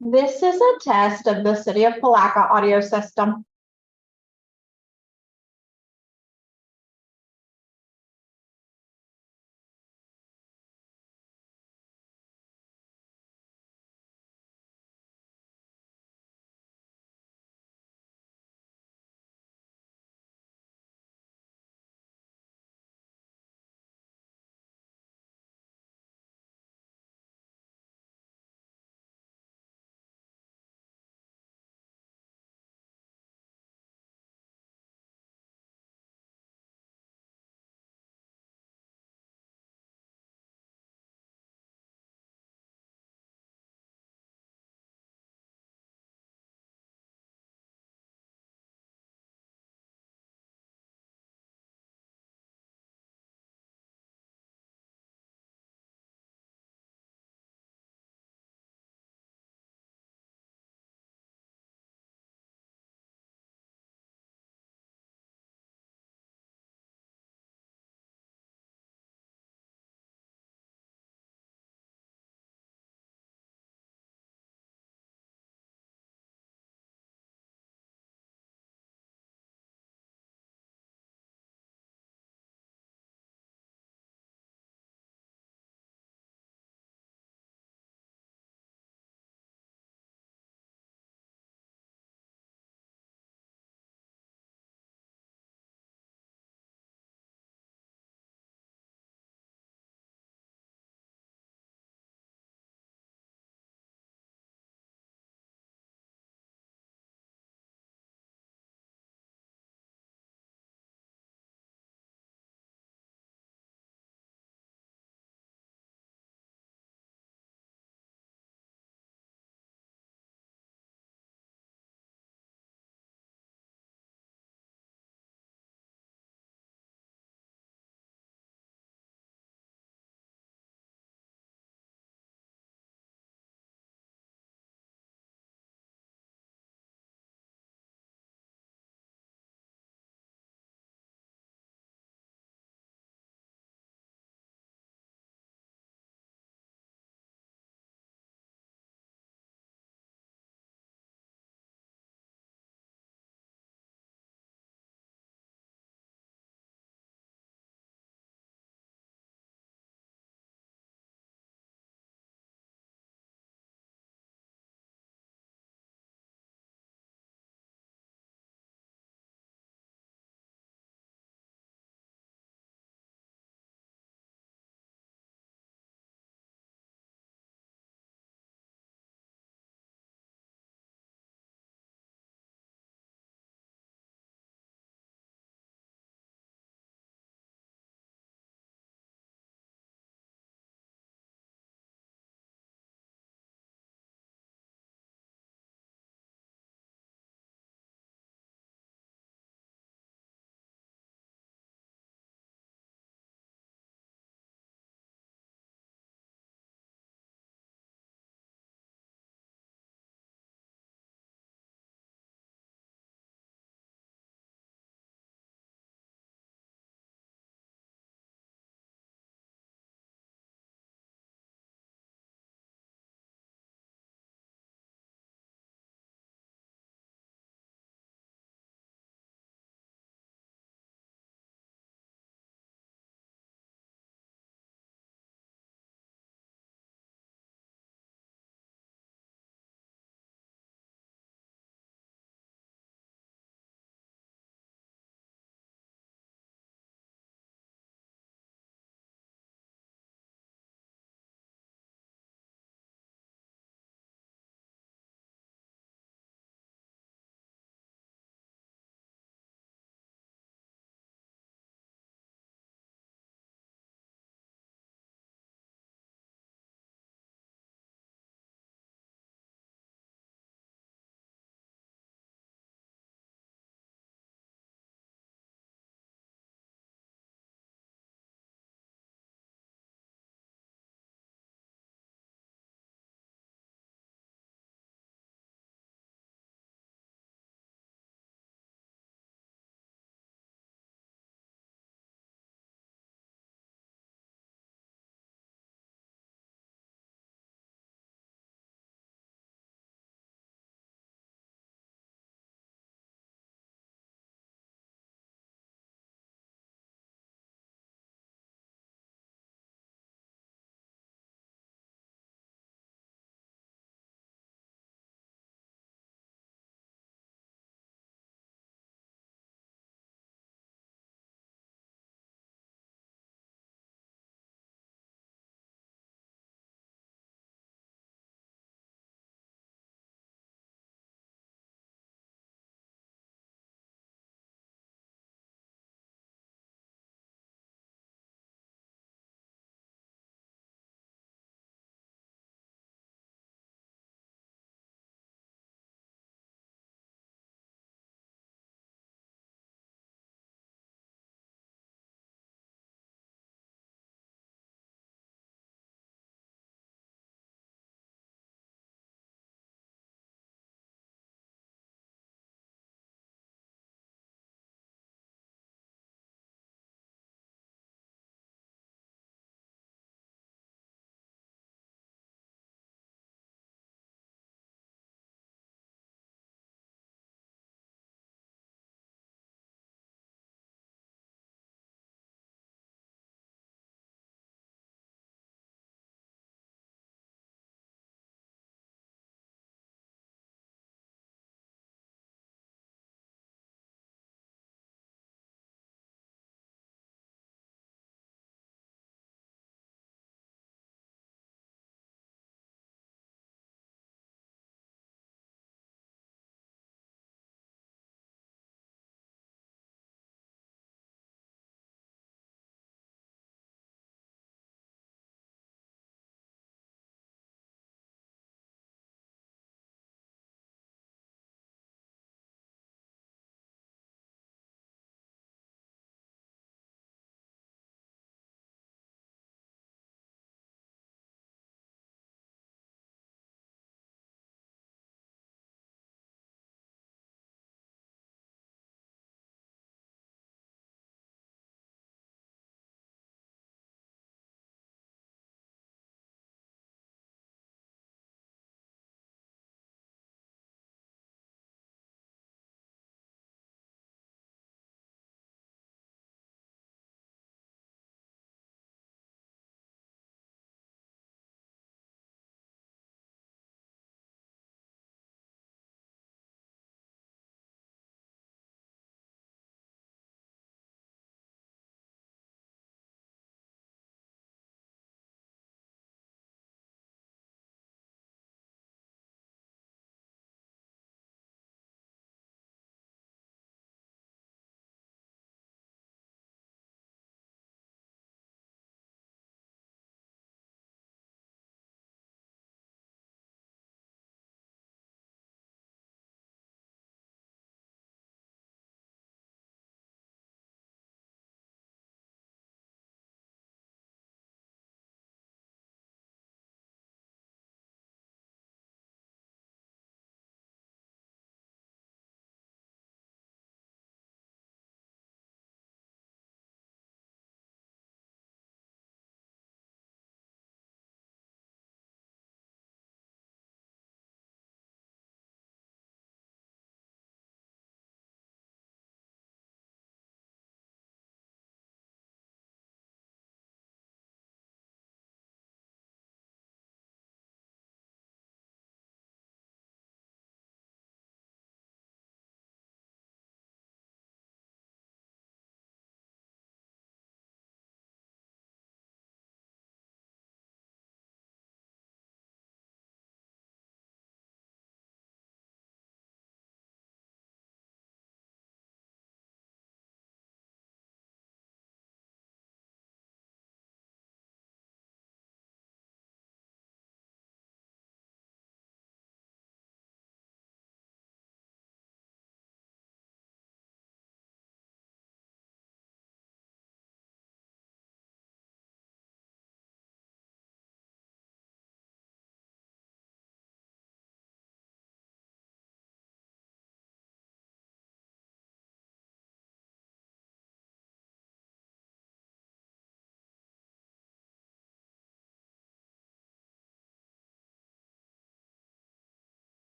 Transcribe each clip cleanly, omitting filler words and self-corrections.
This is a test of the City of Palatka audio system.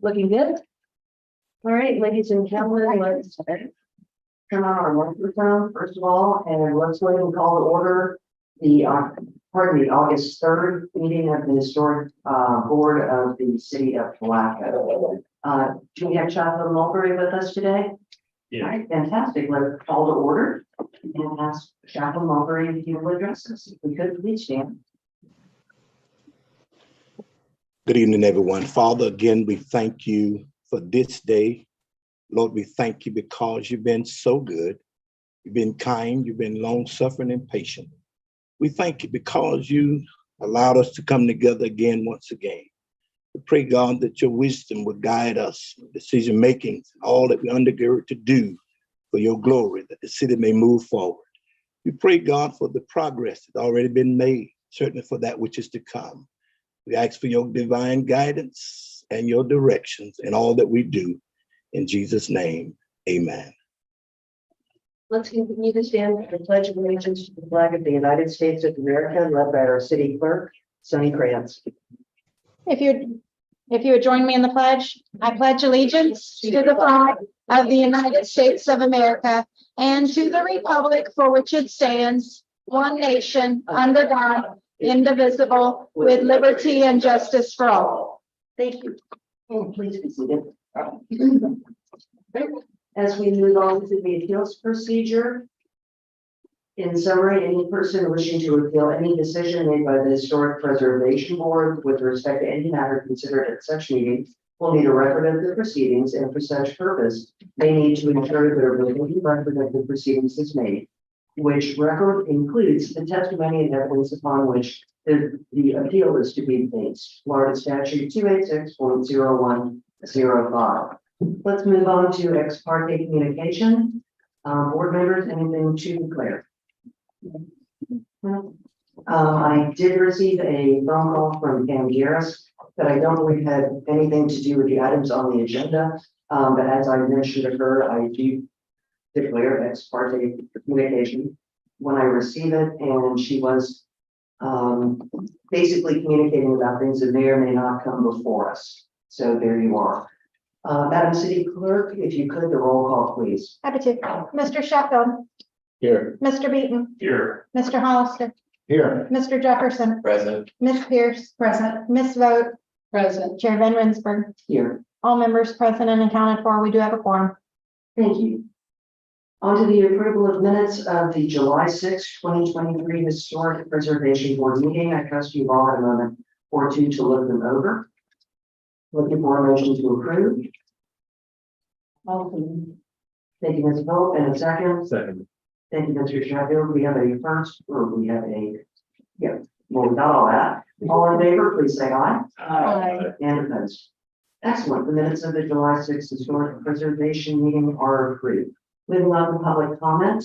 Looking good. All right, ladies and gentlemen, let's turn on our microphone first of all, and let's go ahead and call to order the, August 3rd meeting of the Historic Board of the City of Palatka. Do we have Chaplain Mulberry with us today? Yeah. All right, fantastic. Let's call to order and ask Chaplain Mulberry if you will address us. If we could, please stand. Good evening, everyone. Father, again, we thank you for this day. Lord, we thank you because you've been so good. You've been kind, you've been long-suffering and patient. We thank you because you allowed us to come together again, once again. We pray, God, that your wisdom would guide us, decision-making, all that we undergird to do for your glory, that the city may move forward. We pray, God, for the progress that's already been made, certainly for that which is to come. We ask for your divine guidance and your directions in all that we do. In Jesus' name, amen. Let's continue to stand for the Pledge of Allegiance to the flag of the United States of America, led by our city clerk, Sonny Krantz. If you would join me in the pledge, I pledge allegiance to the flag of the United States of America and to the republic for which it stands, one nation, under God, indivisible, with liberty and justice for all. Thank you. And please be seated. As we move on to the appeals procedure, in summary, any person wishing to appeal any decision made by the Historic Preservation Board with respect to any matter considered at such meeting will need a record of the proceedings, and for such purpose, they need to ensure that a written record of the proceedings is made, which record includes the testimony and evidence upon which the appeal is to be based. Florida Statute 286.0105. Let's move on to ex parte communication. Board members, anything to declare? I did receive a phone call from Pam Garris that I don't believe had anything to do with the items on the agenda. But as I mentioned to her, I do declare ex parte communication when I receive it, and she was basically communicating about things that may or may not come before us. So there you are. Madam City Clerk, if you could, the roll call, please. Happy to. Mr. Sheffield, Here. Mr. Beaton, Here. Mr. Hollister, Here. Mr. Jefferson, Present. Ms. Pierce, present, Ms. Vogt, present, Chair Van Rensburg. Here. All members present and accounted for. We do have a quorum. Thank you. On to the approval of minutes of the July 6, 2023 Historic Preservation Board meeting. I trust you've all had a moment or two to look them over. Looking for a motion to approve. Thank you, Ms. Vogt, and a second. Second. Thank you, Mr. Sheffield. We have a first, or we have a, yeah, well, we got all that. All in favor, please say aye. Aye. And opposed. Excellent. The minutes of the July 6th Historic Preservation meeting are approved. Moving on to public comment.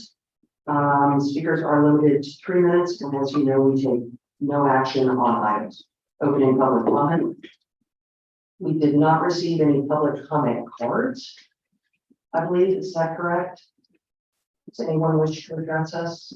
Speakers are limited to 3 minutes, and as you know, we take no action on items. Opening public comment. We did not receive any public comment cards. I believe, is that correct? Does anyone wish to address us?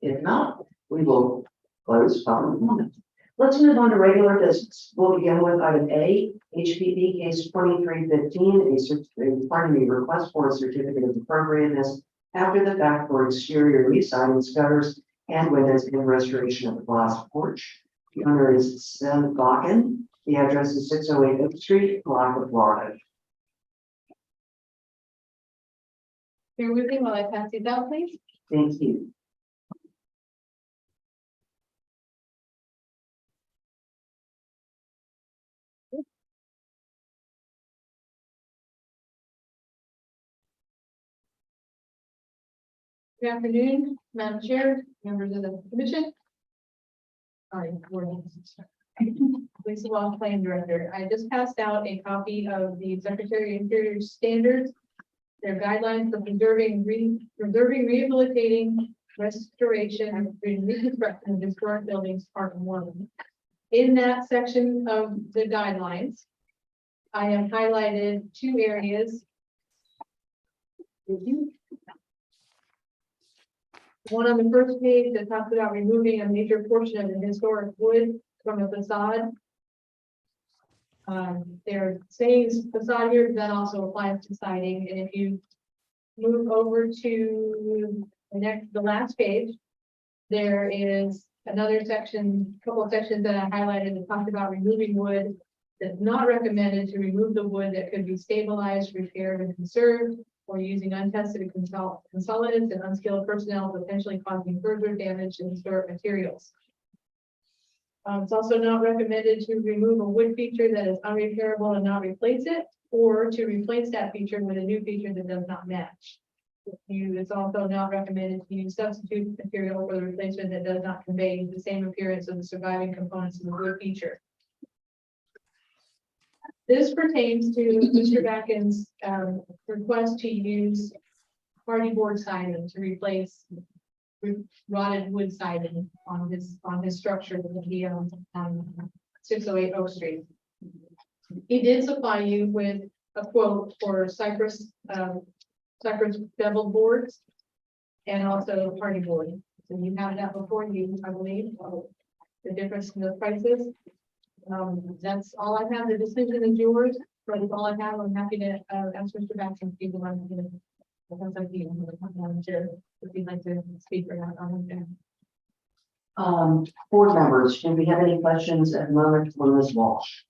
If not, we will close public comment. Let's move on to regular business. We'll begin with item A, HPP case 2315, request for a certificate of appropriateness after the fact for exterior re-siding, gutters, and windows in restoration of the glass porch. The owner is Sam Bakken. The address is 608 Oak Street, Palatka, Florida. Bear with me while I pass these out, please. Thank you. Good afternoon, Madam Chair, members of the commission. Sorry, Lisa Wong, Plan Director. I just passed out a copy of the Secretary of Interior standards, their guidelines for preserving, rehabilitating, restoration, and reconstruction of historic buildings, Part 1. In that section of the guidelines, I have highlighted 2 areas. One on the first page that talks about removing a major portion of the historic wood from a facade. They're saying facade here, that also applies to siding, and if you move over to the last page, there is another section, couple of sections that I highlighted that talked about removing wood. That's not recommended to remove the wood that could be stabilized, repaired, and conserved, or using untested consolidants and unskilled personnel, potentially causing further damage to historic materials. It's also not recommended to remove a wood feature that is unrepairable and not replace it, or to replace that feature with a new feature that does not match. It's also not recommended to use substitute material for the replacement that does not convey the same appearance of the surviving components of the wood feature. This pertains to Mr. Backen's request to use hardy board siding to replace rotted wood siding on his structure that he owns on 608 Oak Street. He did supply you with a quote for cypress beveled boards and also hardy board. So you have that before you, I believe, the difference in the prices. That's all I have. The decision is yours, but it's all I have. I'm happy to ask Mr. Baxter if you'd like to. If you'd like to speak for that. Board members, do we have any questions at the moment for Ms. Walsh?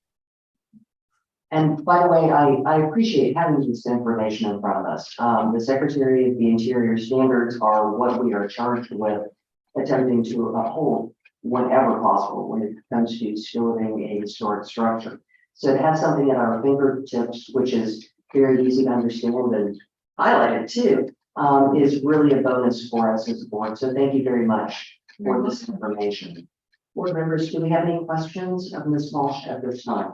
And by the way, I appreciate having this information in front of us. The Secretary of the Interior standards are what we are charged with attempting to uphold whenever possible when it comes to stewarding a historic structure. So to have something at our fingertips, which is very easy to understand and highlighted too, is really a bonus for us as a board. So thank you very much for this information. Board members, do we have any questions of Ms. Walsh at this time?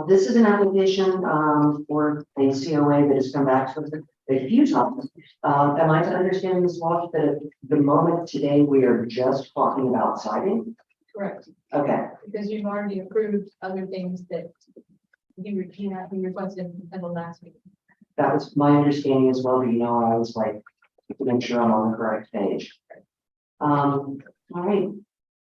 This is an application for a COA that has come back to us a few times. Am I to understand, Ms. Walsh, that at the moment today we are just talking about siding? Correct, Okay, because you've already approved other things that he requested at the last meeting. that was my understanding as well, but I was like, to make sure I'm on the correct page. All right.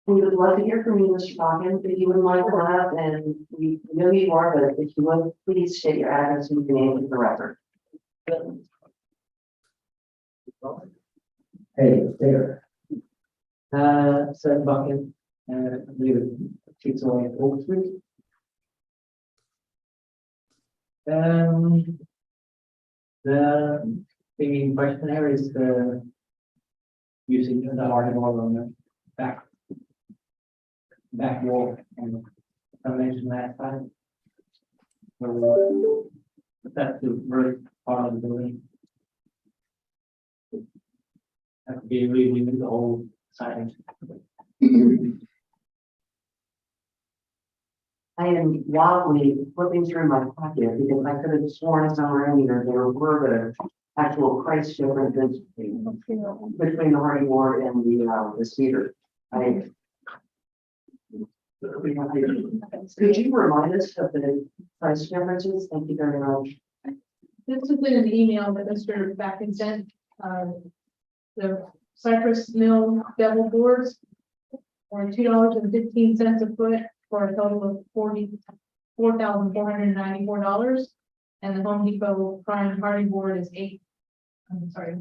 We would love to hear from you, Mr. Bakken, if you wouldn't mind coming up, and we know who you are, but if you would, please state your address and your name for the record. Hey, there. Seth Bucket, I believe it's only at Oak Street. The main question here is the using the article on the back wall, and I mentioned last time. So, that's the very part of the building. That would be really the whole siding. I am wildly flipping through my pocket because I could have sworn somewhere in here there were the actual price differences between the hardy board and the cedar. Could you remind us of the price differences? Thank you very much. This is in an email that Mr. Backen sent. The Cypress Mill bevel boards are $2.15 a foot for a total of $44,494. And the Home Depot prime hardy board is I'm sorry.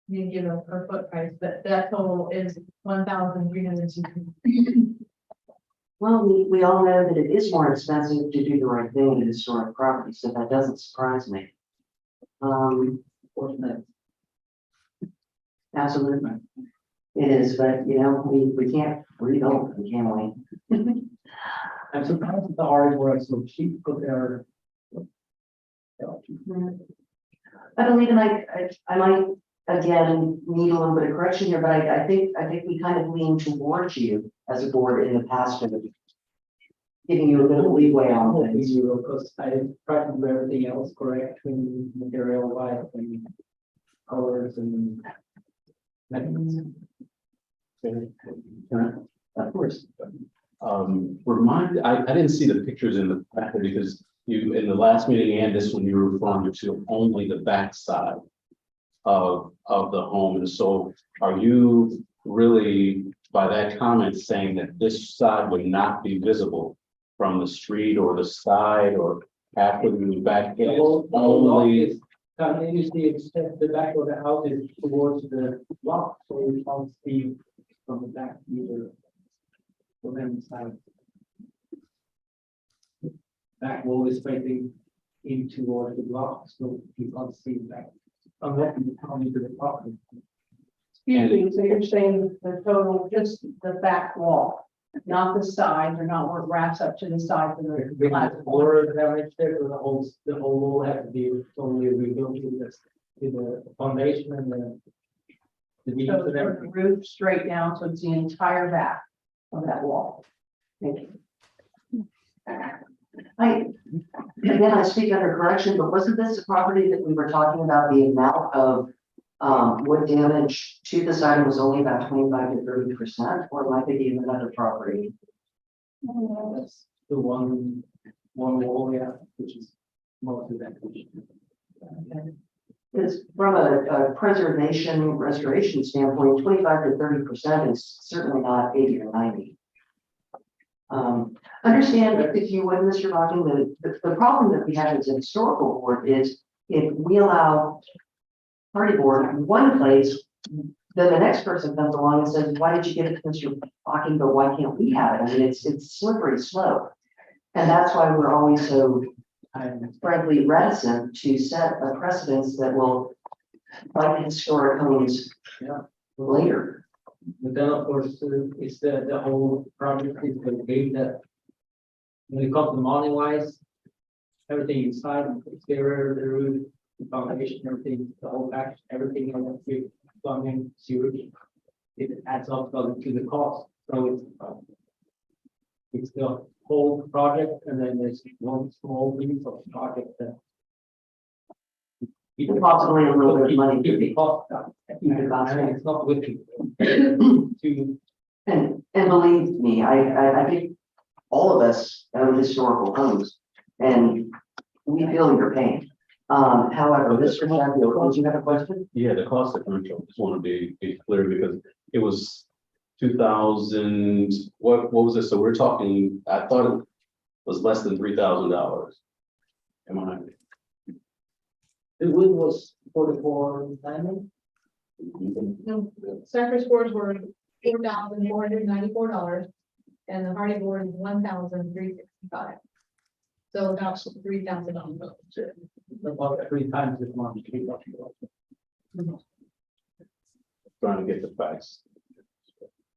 Didn't give a per foot price, but that total is $1,360. Well, we all know that it is more expensive to do the right thing in historic property, so that doesn't surprise me. Absolutely. It is, but we can't rebuild them, can we? I'm surprised that the art were so cheap, but they're. I believe, and I might again need a little bit of correction here, but I think we kind of lean towards you as a board in the past of giving you a little leeway on things. Because I tried to do everything else correct, between material wise and colors and mechanisms. Of course. I didn't see the pictures in the packet because in the last meeting and this one, you were referring to only the back side of the home. And so are you really by that comment saying that this side would not be visible from the street or the side or after we move back. The It's whole lot only, is, continuously extend the back of the house is towards the block, so we can't see from the back either. From any side. Back wall is facing in towards the block, so you can't see back. Unless you come into the property. Excuse me, so you're saying the total, just the back wall, not the side, or not where it wraps up to the side of the Big platform? floor damage there, so the whole wall has to be totally rebuilt to the foundation and the beams So and the everything. roof straight down, so it's the entire back of that wall. Thank you. Again, I speak under correction, but wasn't this a property that we were talking about the amount of wood damage to the side was only about 25 to 30%, or might it be another property? That's the one wall, yeah, which is most of that. Because from a preservation restoration standpoint, 25 to 30% is certainly not 80 or 90. Understand, if you would, Mr. Vaughan, the problem that we have as a historical board is if we allow party board in one place, then the next person comes along and says, why did you give it to Mr. Vaughan, but why can't we have it? I mean, it's slippery slope. And that's why we're always so frankly reticent to set a precedence that will bite historic homes later. But then, of course, it's the whole project is the game that when it comes to money wise, everything inside, the exterior, the roof, the foundation, everything, the whole package, everything, electric, plumbing, sewage, it adds up to the cost. So it's the whole project, and then there's one small piece of the project that And possibly a little bit of money keep to the be. cost down. And it's not with you. To And believe me, I think all of us own historical homes and we feel your pain. However, Mr. Sheffield, did you have a question? yeah, the cost differential, just want to be clear because it was 2000, what was it? So we're talking, I thought it was less than $3,000. Am I? the wood was 44.90. No, Cypress boards were $4,494, and the hardy board is $1,365. So about $3,000. About 3 times as much. Trying to get the facts.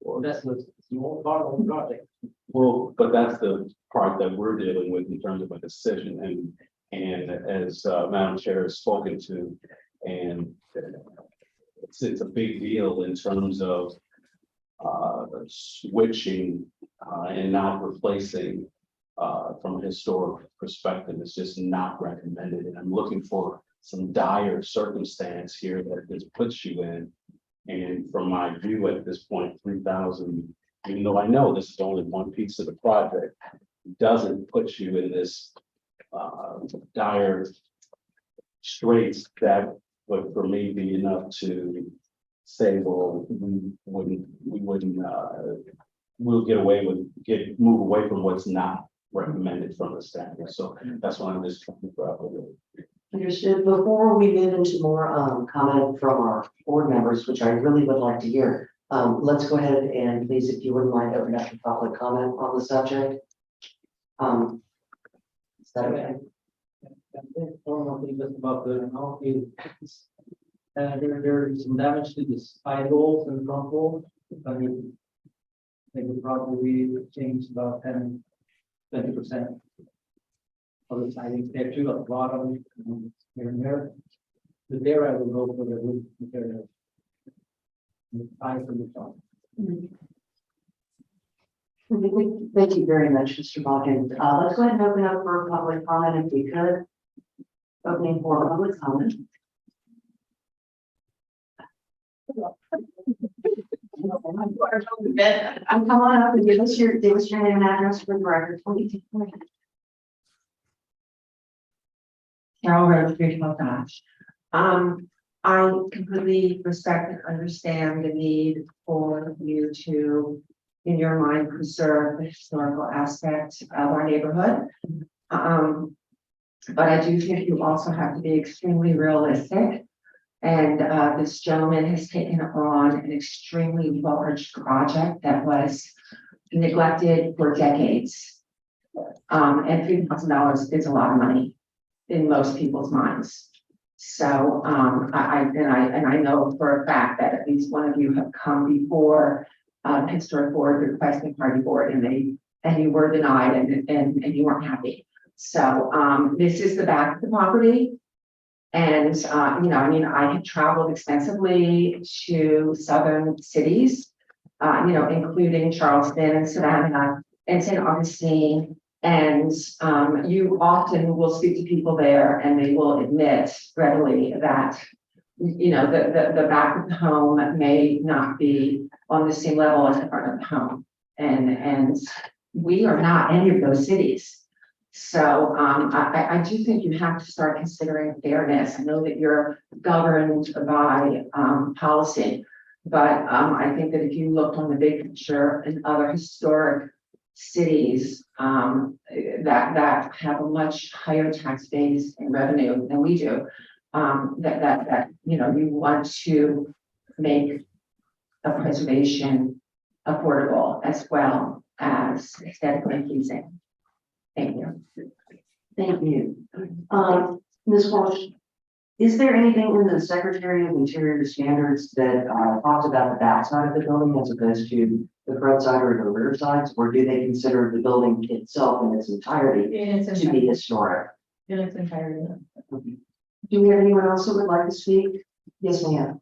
Well, that's the small part of the project. Well, but that's the part that we're dealing with in terms of a decision and as Madam Chair has spoken to, and it's a big deal in terms of switching and not replacing from a historic perspective. It's just not recommended, and I'm looking for some dire circumstance here that this puts you in. And from my view at this point, 3,000, even though I know this is only one piece of the project, doesn't put you in this dire straits that would for me be enough to say, well, we'll move away from what's not recommended from the standard. So that's why I'm just trying to grapple with. Understood. Before we move into more comment from our board members, which I really would like to hear, let's go ahead and please, if you wouldn't mind, open up your public comment on the subject. Is that okay? Normally just about the there is some damage to the side walls and front walls. I mean, they would probably change about 20% of the siding there too, at the bottom, here and there. But there I will go for the wood material. I from the top. Thank you very much, Mr. Balkin. Let's go ahead and open up for public comment if we could. Opening for public comment. Come on up and give us your name and address for the record. Carol Rose, 312 Dodge. I completely respect and understand the need for you to, in your mind, preserve the historical aspect of our neighborhood. But I do think you also have to be extremely realistic. And this gentleman has taken on an extremely large project that was neglected for decades. And $3,000 is a lot of money in most people's minds. So I know for a fact that at least one of you have come before historic board requesting party board, and you were denied and you weren't happy. So this is the back of the property. And I have traveled extensively to southern cities, including Charleston and Savannah and St. Augustine. And you often will speak to people there and they will admit readily that, the back of the home may not be on the same level as the front of the home. And we are not any of those cities. So I do think you have to start considering fairness. I know that you're governed by policy, but I think that if you looked on the big picture in other historic cities that have a much higher tax base and revenue than we do, that you want to make a preservation affordable as well as aesthetically pleasing. Thank you. Thank you. Ms. Walsh, is there anything in the Secretary of Interior standards that talks about the backside of the building as opposed to the front side or the rear sides, or do they consider the building itself in its entirety to be historic? In its entirety. Do we have anyone else who would like to speak? Yes, ma'am.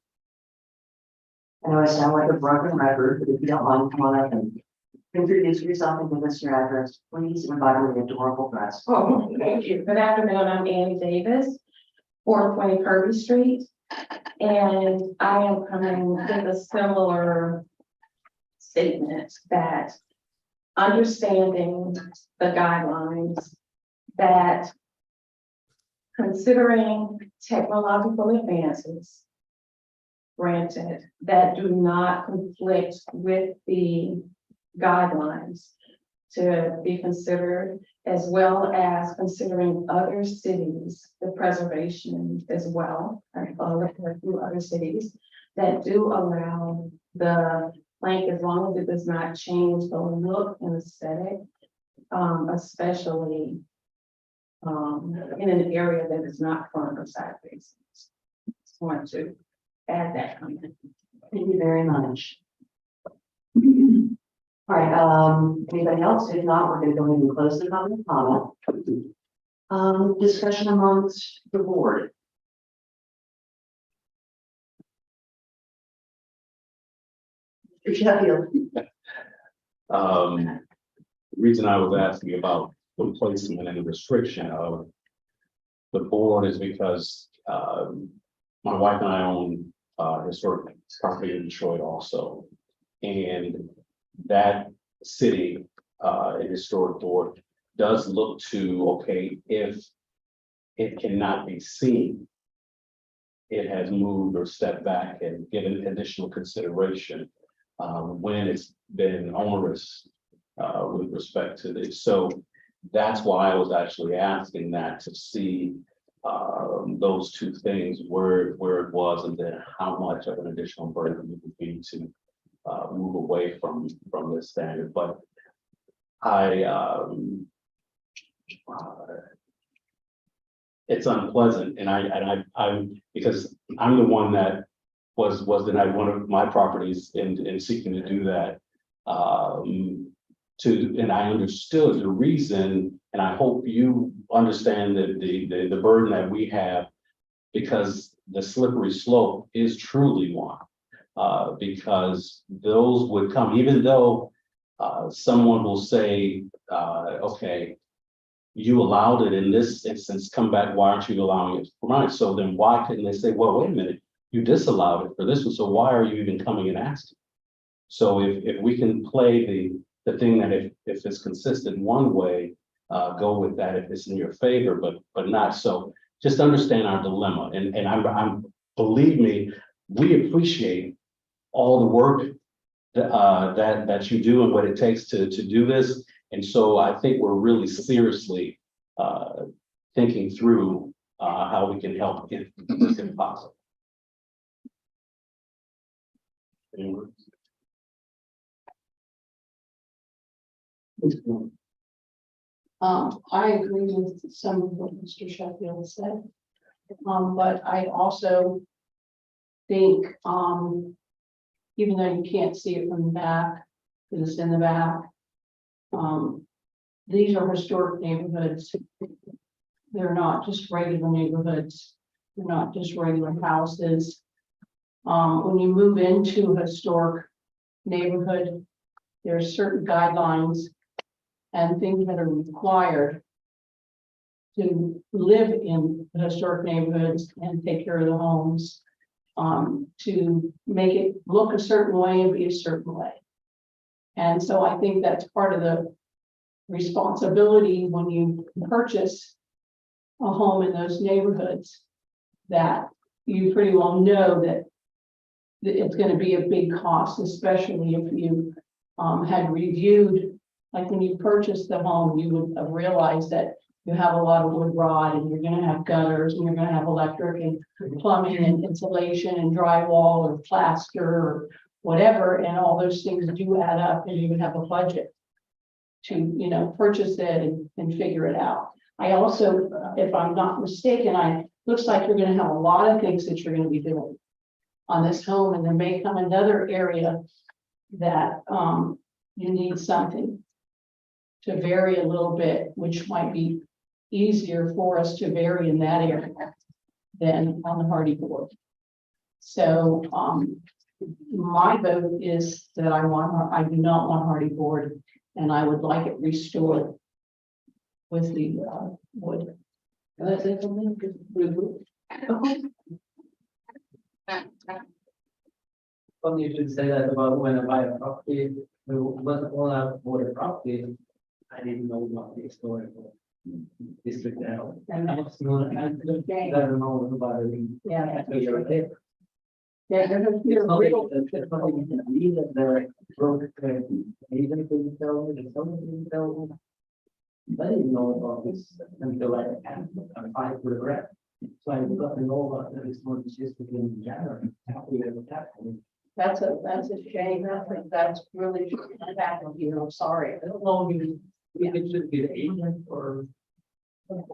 I know I sound like a broken record, but if you don't mind, come on up and introduce yourself and give us your address, please, and by the way, adorable dress. Oh, thank you. Good afternoon. I'm Annie Davis, 420 Kirby Street. And I am coming with a similar statement that understanding the guidelines, that considering technological advances, granted, that do not conflict with the guidelines to be considered, as well as considering other cities, the preservation as well. I've looked at a few other cities that do allow the plank as long as it does not change the look and aesthetic, especially in an area that is not front or side facing. Just want to add that comment. Thank you very much. All right, anybody else? If not, we're gonna go ahead and close the public comment. Discussion amongst the board. Mr. Sheffield. Reason I was asking about the placement and the restriction of the board is because my wife and I own historic property in Detroit also. And that city historic board does look to, okay, if it cannot be seen, it has moved or stepped back and given additional consideration when it's been onerous with respect to this. So that's why I was actually asking that, to see those two things, where it was, and then how much of an additional burden it would be to move away from this standard. But it's unpleasant, and I'm because I'm the one that was denied one of my properties in seeking to do that. And I understood the reason, and I hope you understand that the burden that we have, because the slippery slope is truly one. Because those would come, even though someone will say, okay, you allowed it in this instance, come back, why aren't you allowing it for mine? So then why couldn't they say, well, wait a minute, you disallowed it for this one, so why are you even coming and asking? So if we can play the thing that if it's consistent one way, go with that if it's in your favor, but not. So just understand our dilemma, and believe me, we appreciate all the work that you do and what it takes to do this. And so I think we're really seriously thinking through how we can help if possible. Anyone? I agree with some of what Mr. Sheffield said. But I also think, even though you can't see it from the back, because it's in the back, these are historic neighborhoods. They're not just regular neighborhoods. They're not just regular houses. When you move into a historic neighborhood, there are certain guidelines and things that are required to live in the historic neighborhoods and take care of the homes, to make it look a certain way and be a certain way. And so I think that's part of the responsibility when you purchase a home in those neighborhoods, that you pretty well know that it's going to be a big cost, especially if you had reviewed, like when you purchased the home, you would have realized that you have a lot of wood rot and you're going to have gutters and you're going to have electric and plumbing and insulation and drywall or plaster or whatever. And all those things do add up, and you would have a budget to, you know, purchase it and figure it out. I also, if I'm not mistaken, looks like you're going to have a lot of things that you're going to be doing on this home, and there may come another area that you need something to vary a little bit, which might be easier for us to vary in that area than on the hardy board. So my vote is that I do not want hardy board, and I would like it restored with the wood. Can I say something? Funny you should say that about when I buy a property, when I bought a property, I didn't know about the historical district now. And I don't know about it. yeah, You're right there. yeah, there's a real. It's not like you can read it there, broke it, agent didn't tell me, the someone didn't tell me. I didn't know about this until I applied for the grant. So I got to know about the historical district in January. That's a shame. I think that's really bad of you. I'm sorry. I don't know if it should be the agent or.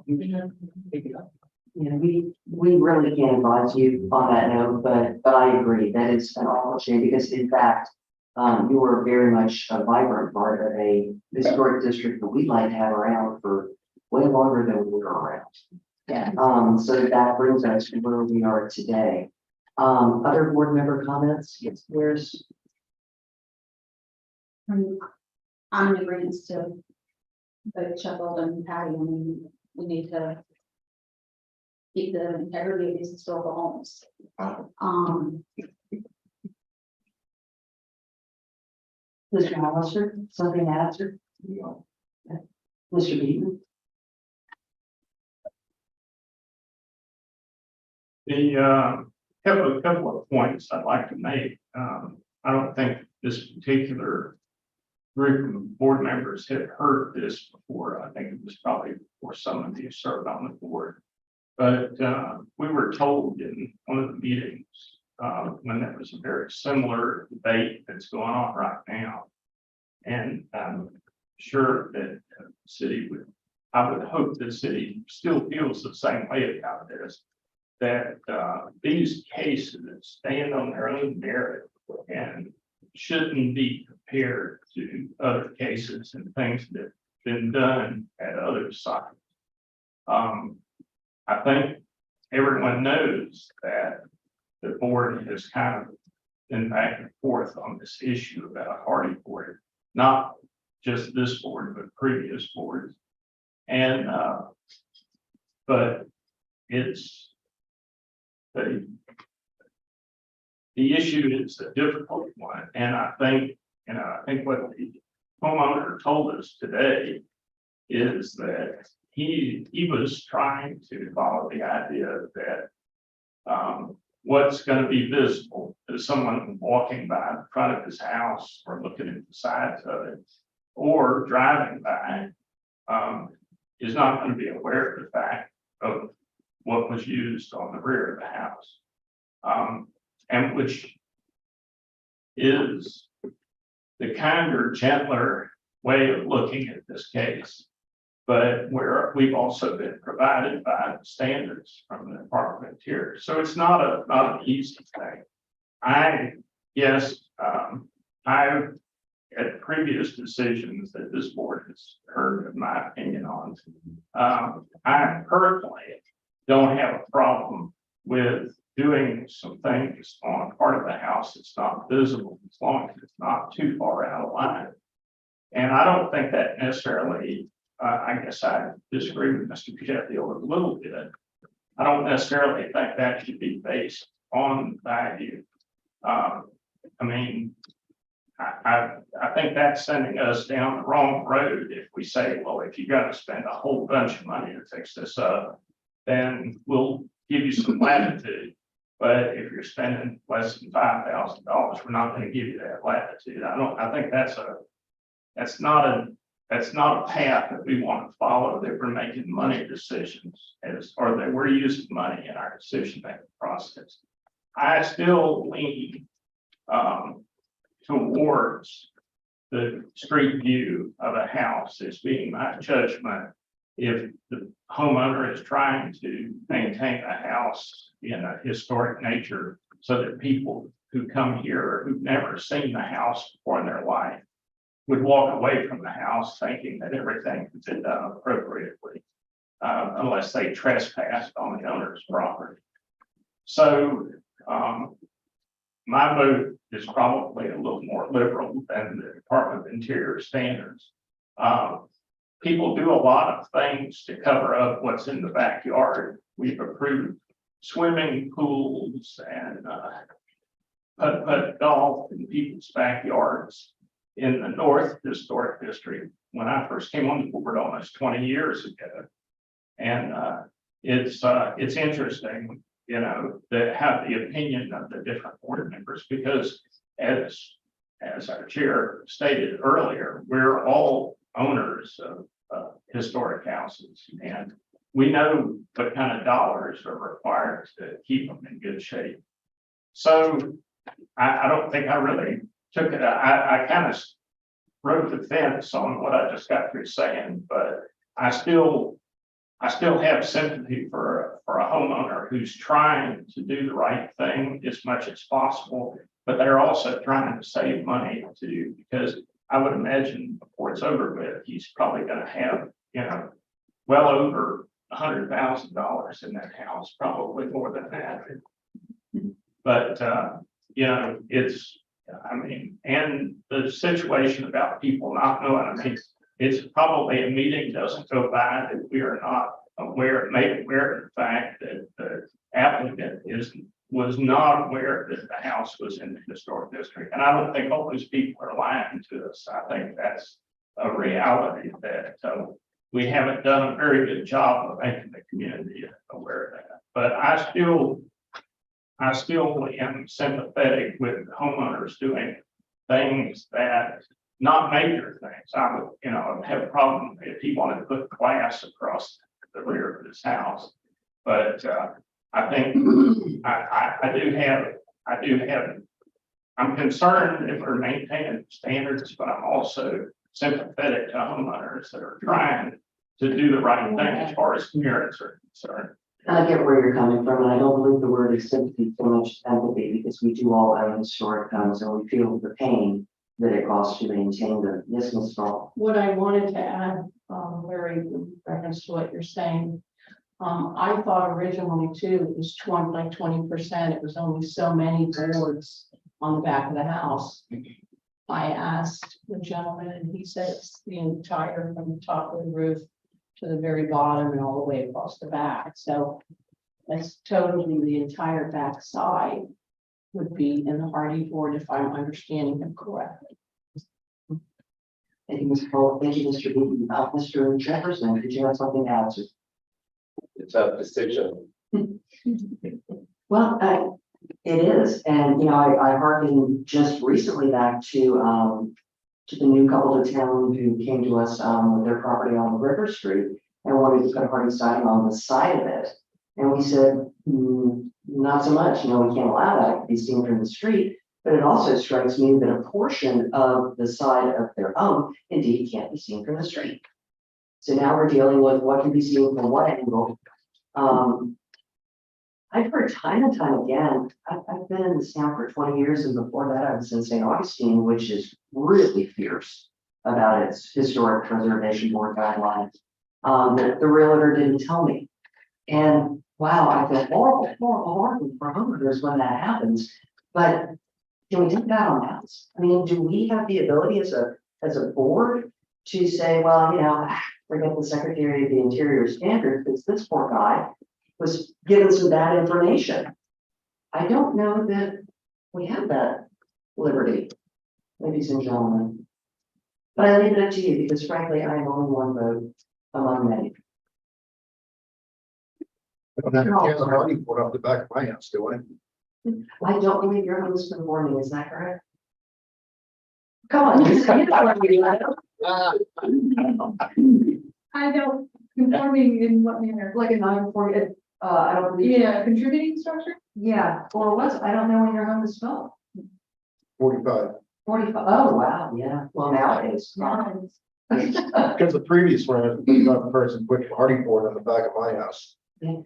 You should pick it up. Yeah, we really can't advise you on that note, but I agree that it's an awful shame, because in fact, you are very much a vibrant part of a historic district that we'd like to have around for way longer than we were around. Yeah. So that brings us to where we are today. Other board member comments? Yes, there's. I'm in agreement to both Chuckle and Patty. I mean, we need to keep the integrity of these historical homes. Mr. Hollister, something to answer? Mr. Beaton? Have a couple of points I'd like to make. I don't think this particular group of board members had heard this before. I think it was probably before some of you served on the board. But we were told in one of the meetings when there was a very similar debate that's going on right now. And I'm sure that the city would, I would hope the city still feels the same way about this, that these cases stand on their own merit and shouldn't be compared to other cases and things that have been done at other sites. I think everyone knows that the board has kind of been back and forth on this issue about hardy board, not just this board, but previous boards. And but it's the issue is a difficult one, and I think what the homeowner told us today is that he was trying to follow the idea that what's gonna be visible to someone walking by the front of his house or looking at the sides of it or driving by, is not gonna be aware of the fact of what was used on the rear of the house. And which is the kinder, gentler way of looking at this case. But we've also been provided by the standards from the Department of Interior. So it's not an easy thing. Yes, I've at previous decisions that this board has heard of my opinion on. I personally don't have a problem with doing some things on part of the house that's not visible, as long as it's not too far out of line. And I don't think that necessarily, I guess I disagree with Mr. Sheffield a little bit. I don't necessarily think that should be based on value. I mean, I think that's sending us down the wrong road if we say, well, if you got to spend a whole bunch of money to fix this up, then we'll give you some latitude. But if you're spending less than $5,000, we're not going to give you that latitude. I think that's not a path that we want to follow, that we're making money decisions or that we're using money in our decision-making process. I still lean towards the street view of a house as being my judgment. If the homeowner is trying to maintain a house in a historic nature so that people who come here who've never seen the house before in their life would walk away from the house thinking that everything has been done appropriately, unless they trespassed on the owner's property. So my vote is probably a little more liberal than the Department of Interior standards. People do a lot of things to cover up what's in the backyard. We've approved swimming pools and putt golf in people's backyards in the North Historic District when I first came on the board almost 20 years ago. And it's interesting, you know, to have the opinion of the different board members, because as our chair stated earlier, we're all owners of historic houses, and we know what kind of dollars are required to keep them in good shape. So I don't think I really took it. I kind of rode the fence on what I just got through saying, but I still have sympathy for a homeowner who's trying to do the right thing as much as possible, but they're also trying to save money too, because I would imagine before it's over with, he's probably going to have, you know, well over $100,000 in that house, probably more than that. But you know, and the situation about people not knowing, I mean, it's probably a meeting doesn't go by that we are not made aware of the fact that the applicant was not aware that the house was in the historic district. And I don't think all those people are lying to us. I think that's a reality that we haven't done a very good job of making the community aware of that. But I still am sympathetic with homeowners doing things that, not major things. I would, you know, have a problem if he wanted to put glass across the rear of his house. But I think I'm concerned if we're maintaining standards, but I'm also sympathetic to homeowners that are trying to do the right thing as far as parents are concerned. I get where you're coming from, and I don't believe the word is sympathy so much as empathy, because we do all own historic homes and we feel the pain that it costs to maintain them. Yes, Ms. Stahl. What I wanted to add, Larry, in reference to what you're saying, I thought originally too, it was 20%. It was only so many boards on the back of the house. I asked the gentleman and he said it's the entire, from the top of the roof to the very bottom and all the way across the back. So that's totally the entire back side would be in the hardy board if I'm understanding him correctly. Thank you, Ms. Cole. Thank you, Mr. Beaton. Mr. Jefferson, did you have something to add? It's a decision. Well, It is, and you know, I hearkened just recently back to the new couple to town who came to us, with their property on River Street and wanted to put a hardy siding on the side of it. And we said, not so much, you know, we can't allow that, it can be seen from the street. But it also strikes me that a portion of the side of their home indeed can't be seen from the street. So now we're dealing with what can be seen from what angle. I've heard time and time again, I've been in this town for 20 years, and before that I was in St. Augustine, which is really fierce about its historic preservation board guidelines. The realtor didn't tell me. And wow, I feel horrible for homeowners when that happens. But can we take that on house? I mean, do we have the ability as a board to say, well, you know, forget the Secretary of the Interior standard, because this poor guy was given some bad information. I don't know that we have that liberty, ladies and gentlemen. But I leave it up to you, because frankly, I am only one vote among many. I don't have a chance to put off the back of my house, do I? I don't believe your home is conforming, is that correct? Come on, you don't want to be like, I don't, conforming in what manner? like a non-conforming, I don't believe. Yeah, contributing structure? Yeah, or what's, I don't know when your home is built. 45. 45, oh, wow, yeah, well, nowadays. Because the previous one, I think the person put hardy board on the back of my house. Yeah.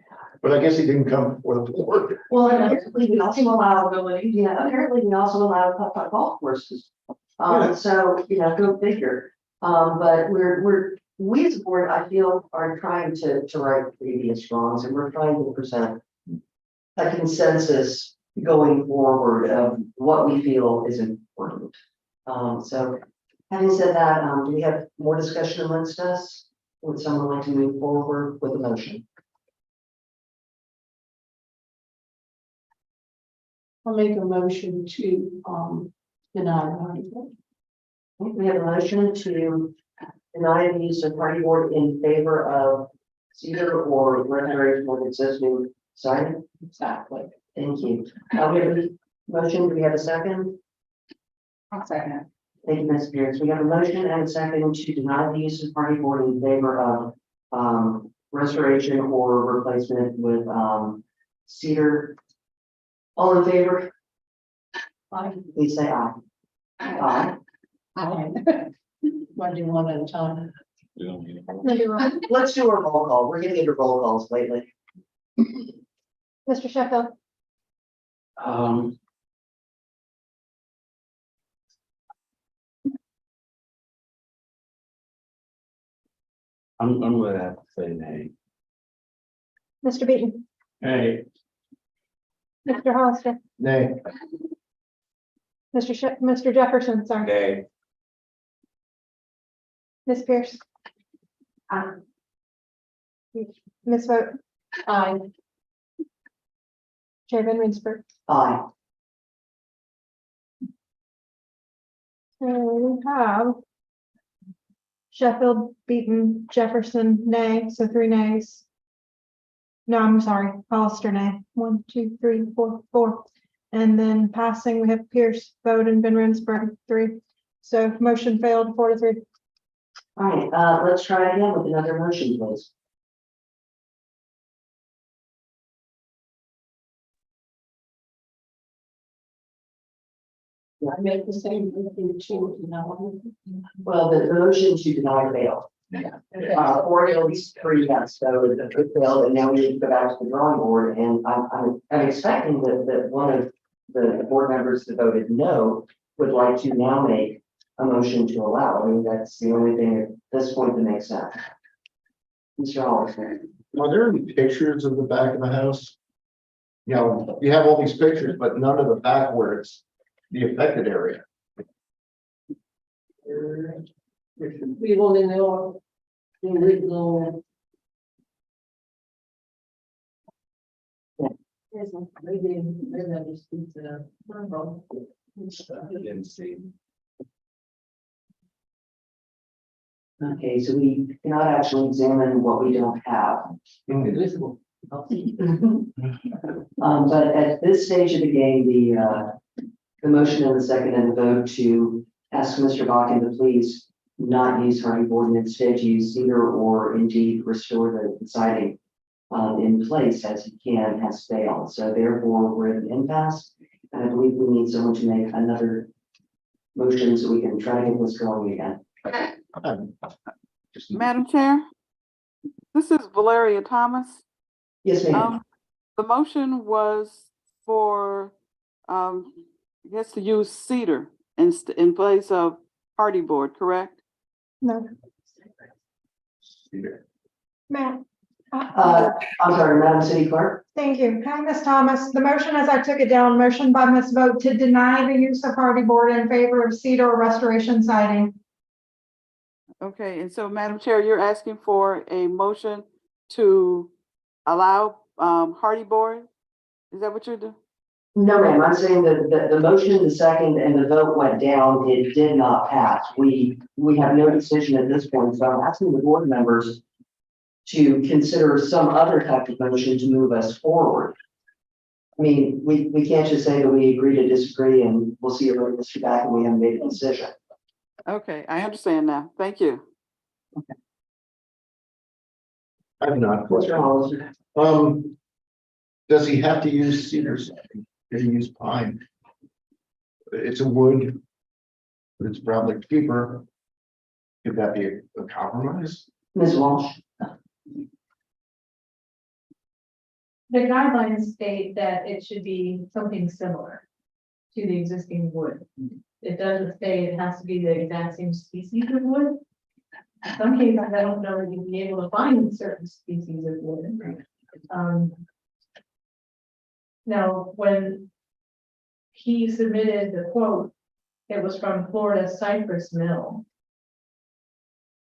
But I guess he didn't come for the board. Well, and apparently we also allow, apparently we also allow putt-putt golf courses. So, you know, go figure. But we as a board, I feel, are trying to right previous wrongs, and we're trying to present a consensus going forward of what we feel is important. So having said that, do we have more discussion amongst us? Would someone like to move forward with a motion? I'll make a motion to, deny the hardy board. We have a motion to deny the use of party board in favor of cedar or restoration of existing siding. Exactly. Thank you. We have a motion. Do we have a second? I'll second it. Thank you, Ms. Pierce. We have a motion and a second to deny the use of party board in favor of restoration or replacement with cedar. All in favor? Aye. Please say aye. Aye. Want to do one at a time? We don't need it. Let's do a roll call. We're getting into roll calls lately. Mr. Sheffield, I'm gonna have to say nay. Mr. Beaton, Hey, Mr. Hollister, Nay. Mr. Jefferson, sorry, Nay. Ms. Pierce. Ms. Vogt, Aye. Chair Van Rensburg. Aye. So we have Sheffield, Beaton, Jefferson, nay, so 3 nays. No, I'm sorry, Hollister, nay. 1, 2, 3, 4, 4. And then passing, we have Pierce, Vogt, and Van Rensburg, 3. So motion failed, 4-3. All right, let's try again with another motion, please. I make the same motion to deny. Well, the motion to deny failed. Or at least 3 yes, so it failed, and now we need to go back to the drawing board, and I'm expecting that one of the board members that voted no would like to now make a motion to allow. I mean, that's the only thing at this point that makes sense. Mr. Oliver. Are there any pictures of the back of the house? You know, you have all these pictures, but none of the back where it's the affected area. We will in the original. Maybe I just need to. I didn't see. Okay, so we cannot actually examine what we don't have. Invisible. But at this stage of the game, the motion and the second and the vote to ask Mr. Bakken to please not use hardy board and instead use cedar or indeed restore the siding in place as he can has failed. So therefore, we're at an impasse. And I believe we need someone to make another motion so we can try to get this going again. Madam Chair, this is Valeria Thomas. Yes, ma'am. The motion was for, I guess to use cedar in place of hardy board, correct? No, Matt. I'm sorry, Madam City Clerk. Thank you. Hi, Ms. Thomas. The motion, as I took it down, motion by Ms. Vogt to deny the use of hardy board in favor of cedar or restoration siding. Okay, and so Madam Chair, you're asking for a motion to allow hardy board? Is that what you're doing? No, ma'am, I'm saying that the motion, the second, and the vote went down. It did not pass. We have no decision at this point, so I'm asking the board members to consider some other type of motion to move us forward. I mean, we can't just say that we agree to disagree and we'll see you later, Mr. Back, and we haven't made a decision. Okay, I understand now. Thank you. I have not. Mr. Hollister. Does he have to use cedar siding? Does he use pine? It's a wood, but it's probably cheaper. Could that be a compromise? Ms. Walsh. The guidelines state that it should be something similar to the existing wood. It doesn't say it has to be the exact same species of wood. In some cases, I don't know if you'd be able to find certain species of wood. Now, when he submitted the quote, it was from Florida Cypress Mill.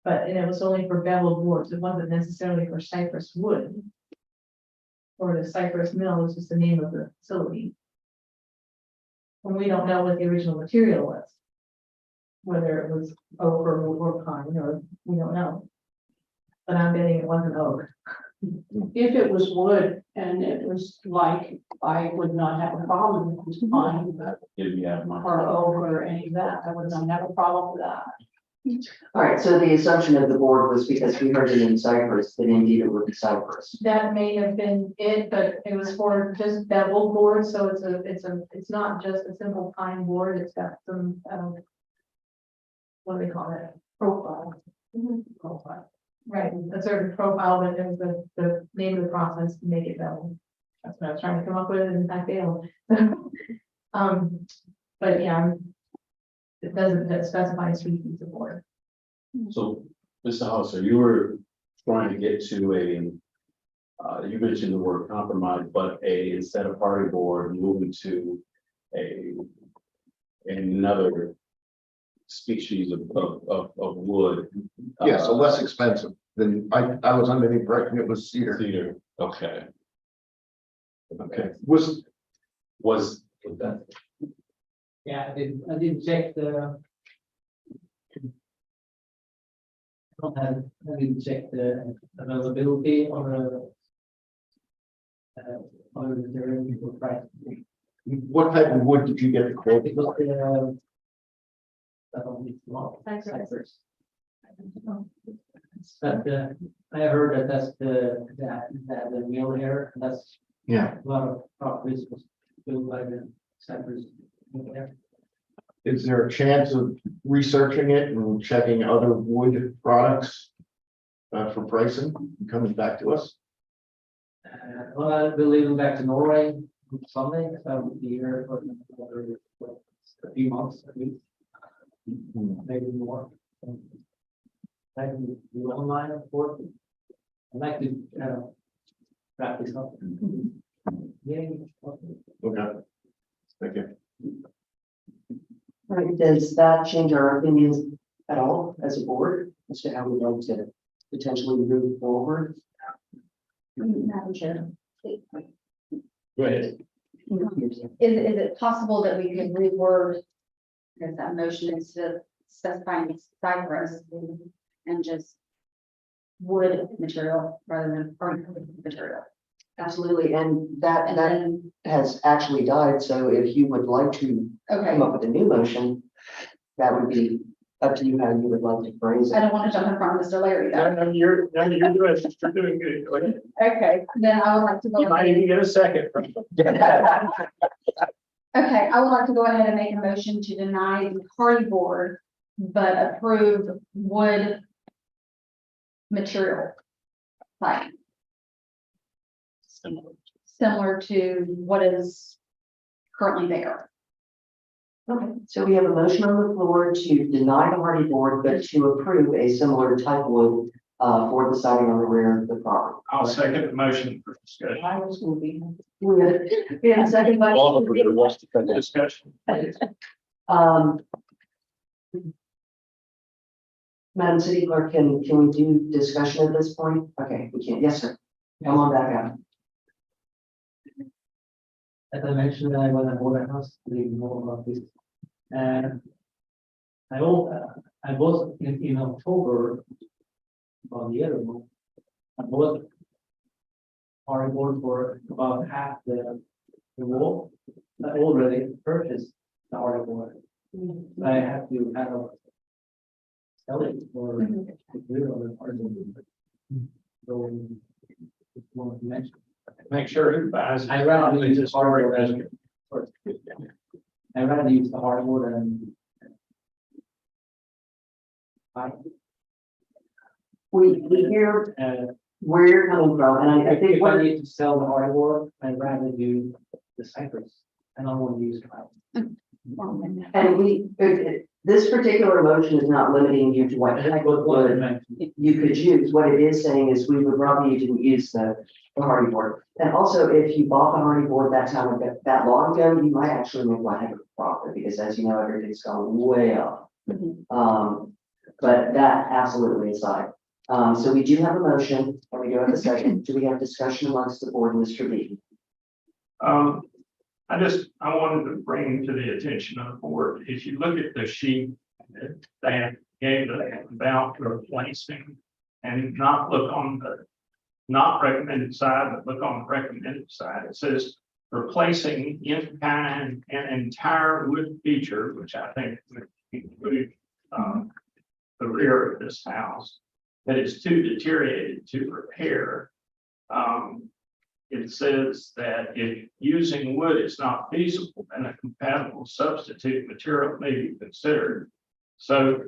And it was only for beveled boards. It wasn't necessarily for cypress wood. Or the Cypress Mill is just the name of the facility. And we don't know what the original material was. Whether it was oak or pine, or we don't know. But I'm betting it wasn't oak. If it was wood and it was like, I would not have a problem with it was pine If you have my. or oak or any of that. I would not have a problem with that. All right, so the assumption of the board was because we heard it in Cypress, that indeed it would be Cypress. That may have been it, but it was for just beveled board, so it's not just a simple pine board, it's got some, what do they call it? Profile. Profile. Right, a certain profile, but it was the name of the process to make it beveled. That's what I was trying to come up with, and I failed. But yeah, it doesn't specify a species of board. So, Mr. Hauser, you were trying to get to you mentioned the word compromise, but instead of party board, moving to another species of wood. Yeah, so less expensive than, I was under the impression it was cedar. Cedar, okay. Okay, Was, that, Yeah, I didn't check the. I didn't check the availability or the price. what type of wood did you get the quote? It was the. Cypress. But I heard that that's the mill here, that's Yeah, a lot of properties was built by the Cypress. mill there. is there a chance of researching it and checking other wood products for pricing and coming back to us? Well, I'll be leaving back to Norway on Sunday, so I will be here for another, a few months at least, maybe more. I can do online, of course. I'd like to wrap this up. Yeah. Okay. Thank you. All right, does that change our opinions at all as a board as to how we'd like to potentially move forward? Madam Chair, go ahead. is it possible that we could reword, because that motion is to specifying cypress and just wood material rather than fern material? Absolutely, and that, And that then, has actually died, so if you would like to okay, come up with a new motion, that would be up to you how you would like to phrase I it. don't want to jump in front of Mr. Larry though. No, you're doing good. Go ahead. Okay, then I would like to go. You might even get a second from. Okay, I would like to go ahead and make a motion to deny the party board, but approve wood material. Like, similar to what is currently there. Okay, so we have a motion on the floor to deny the hardy board, but to approve a similar type wood for the siding on the rear of the property. I'll second the motion for discussion. I was gonna be. We have a second by. Discussion. Um. Madam City Clerk, can we do discussion at this point? Okay, we can. Yes, sir. Come on back up. As I mentioned, I was at Water House, we know about this. And I was in October, about a year ago, I bought hardboard for about half the wall. I already purchased the hardboard. I have to kind of sell it for rid of the hardboard. So, just wanted to mention. Make sure who buys it. I rather use Just hardwood as- than. I rather use the hardwood and. We hear where you're coming from, and I think If I what, need to sell the hardwood, I'd rather do the cypress. I don't want to use plywood. and this particular motion is not limiting you to what type of wood you could use. What it is saying is we would rather you didn't use the hardy board. And also, if you bought the hardy board that time, that long ago, you might actually make one heck of a profit, because as you know, everything's gone way up. But that absolutely aside. So we do have a motion, and we do have a second. Do we have discussion amongst the board, Mr. Beaton? I wanted to bring to the attention of the board, if you look at the sheet that they gave us about replacing, and not look on the not recommended side, but look on the recommended side, it says replacing in kind an entire wood feature, which I think would include the rear of this house, that is too deteriorated to repair. It says that if using wood is not feasible, then a compatible substitute material may be considered. So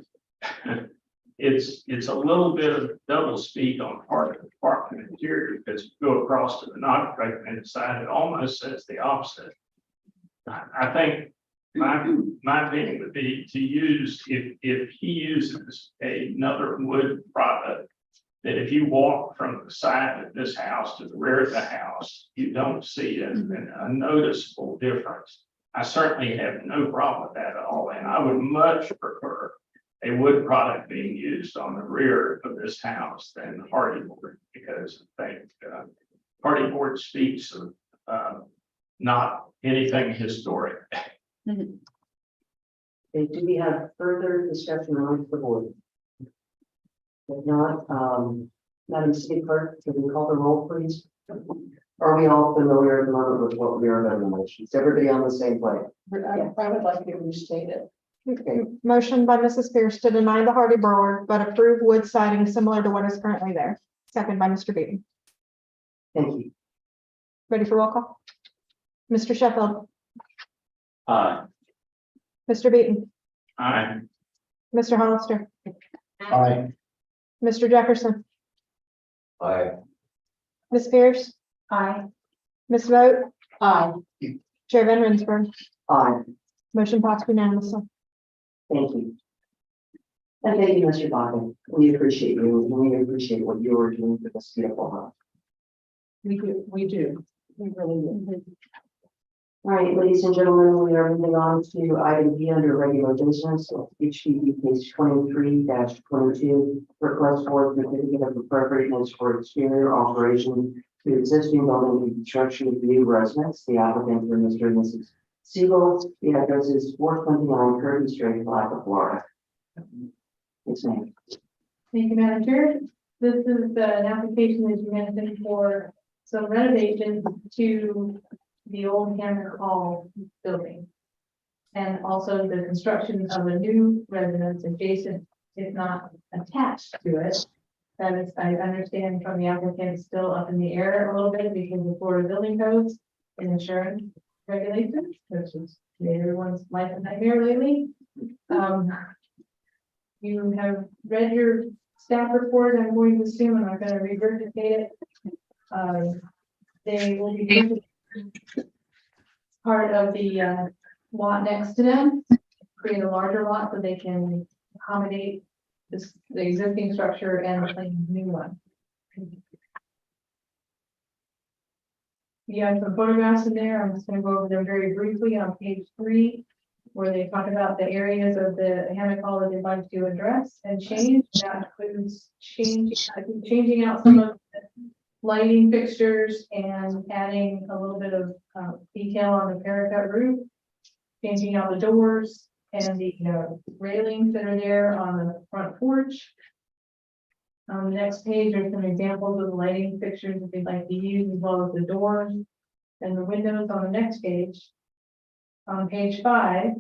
it's a little bit of double speak on part of the Department of Interior, because if you go across to the not recommended side, it almost says the opposite. I think my opinion would be to use, if he uses another wood product, that if you walk from the side of this house to the rear of the house, you don't see a noticeable difference. I certainly have no problem with that at all, and I would much prefer a wood product being used on the rear of this house than hardy board, because I think hardy board speaks of not anything historic. Okay, do we have further discussion amongst the board? If not, Madam City Clerk, can we call the roll, please? Are we all familiar at the moment with what we are voting on? Is everybody on the same plane? I would like to restate it. Okay, Motion by Mrs. Pierce to deny the hardy board, but approve wood siding similar to what is currently there. Second by Mr. Beaton. thank you. Ready for roll call? Mr. Sheffield, Mr. Beaton, Mr. Hollister, Aye. Mr. Jefferson, Aye. Ms. Pierce, Aye. Ms. Vogt, Aye. Chair Van Rensburg. Aye, Motion passed unanimously. thank you. And thank you, Mr. Bakken. We appreciate you, and we appreciate what you are doing for this beautiful house. We do. We really do. All right, ladies and gentlemen, we are moving on to item B under regular business, HPP case 23-22, request for certificate of appropriateness for exterior alteration to existing building construction of new residence. The applicant for Mr. and Mrs. Siegel, the address is 429 Kirby Street, Palatka, Florida. Yes, ma'am. Thank you, Madam Chair. This is an application that you mentioned for some renovation to the old Hammer Hall building. And also the construction of a new residence adjacent, if not attached to it. That is, I understand from the applicant, still up in the air a little bit because of Florida building codes and insurance regulations, which has made everyone's life a nightmare lately. You have read your staff report, I'm going to assume, and I'm gonna regurgitate it. They will be part of the lot next to them, create a larger lot so they can accommodate this, the existing structure and the new one. You have some photographs in there. I'm just gonna go over them very briefly on page 3, where they talk about the areas of the hammock hall that they'd like to address and change. That includes changing out some of the lighting fixtures and adding a little bit of detail on the paracut roof, changing out the doors and the railings that are there on the front porch. On the next page, there's some examples of the lighting fixtures that they'd like to use, as well as the doors and the windows on the next page. On page 5,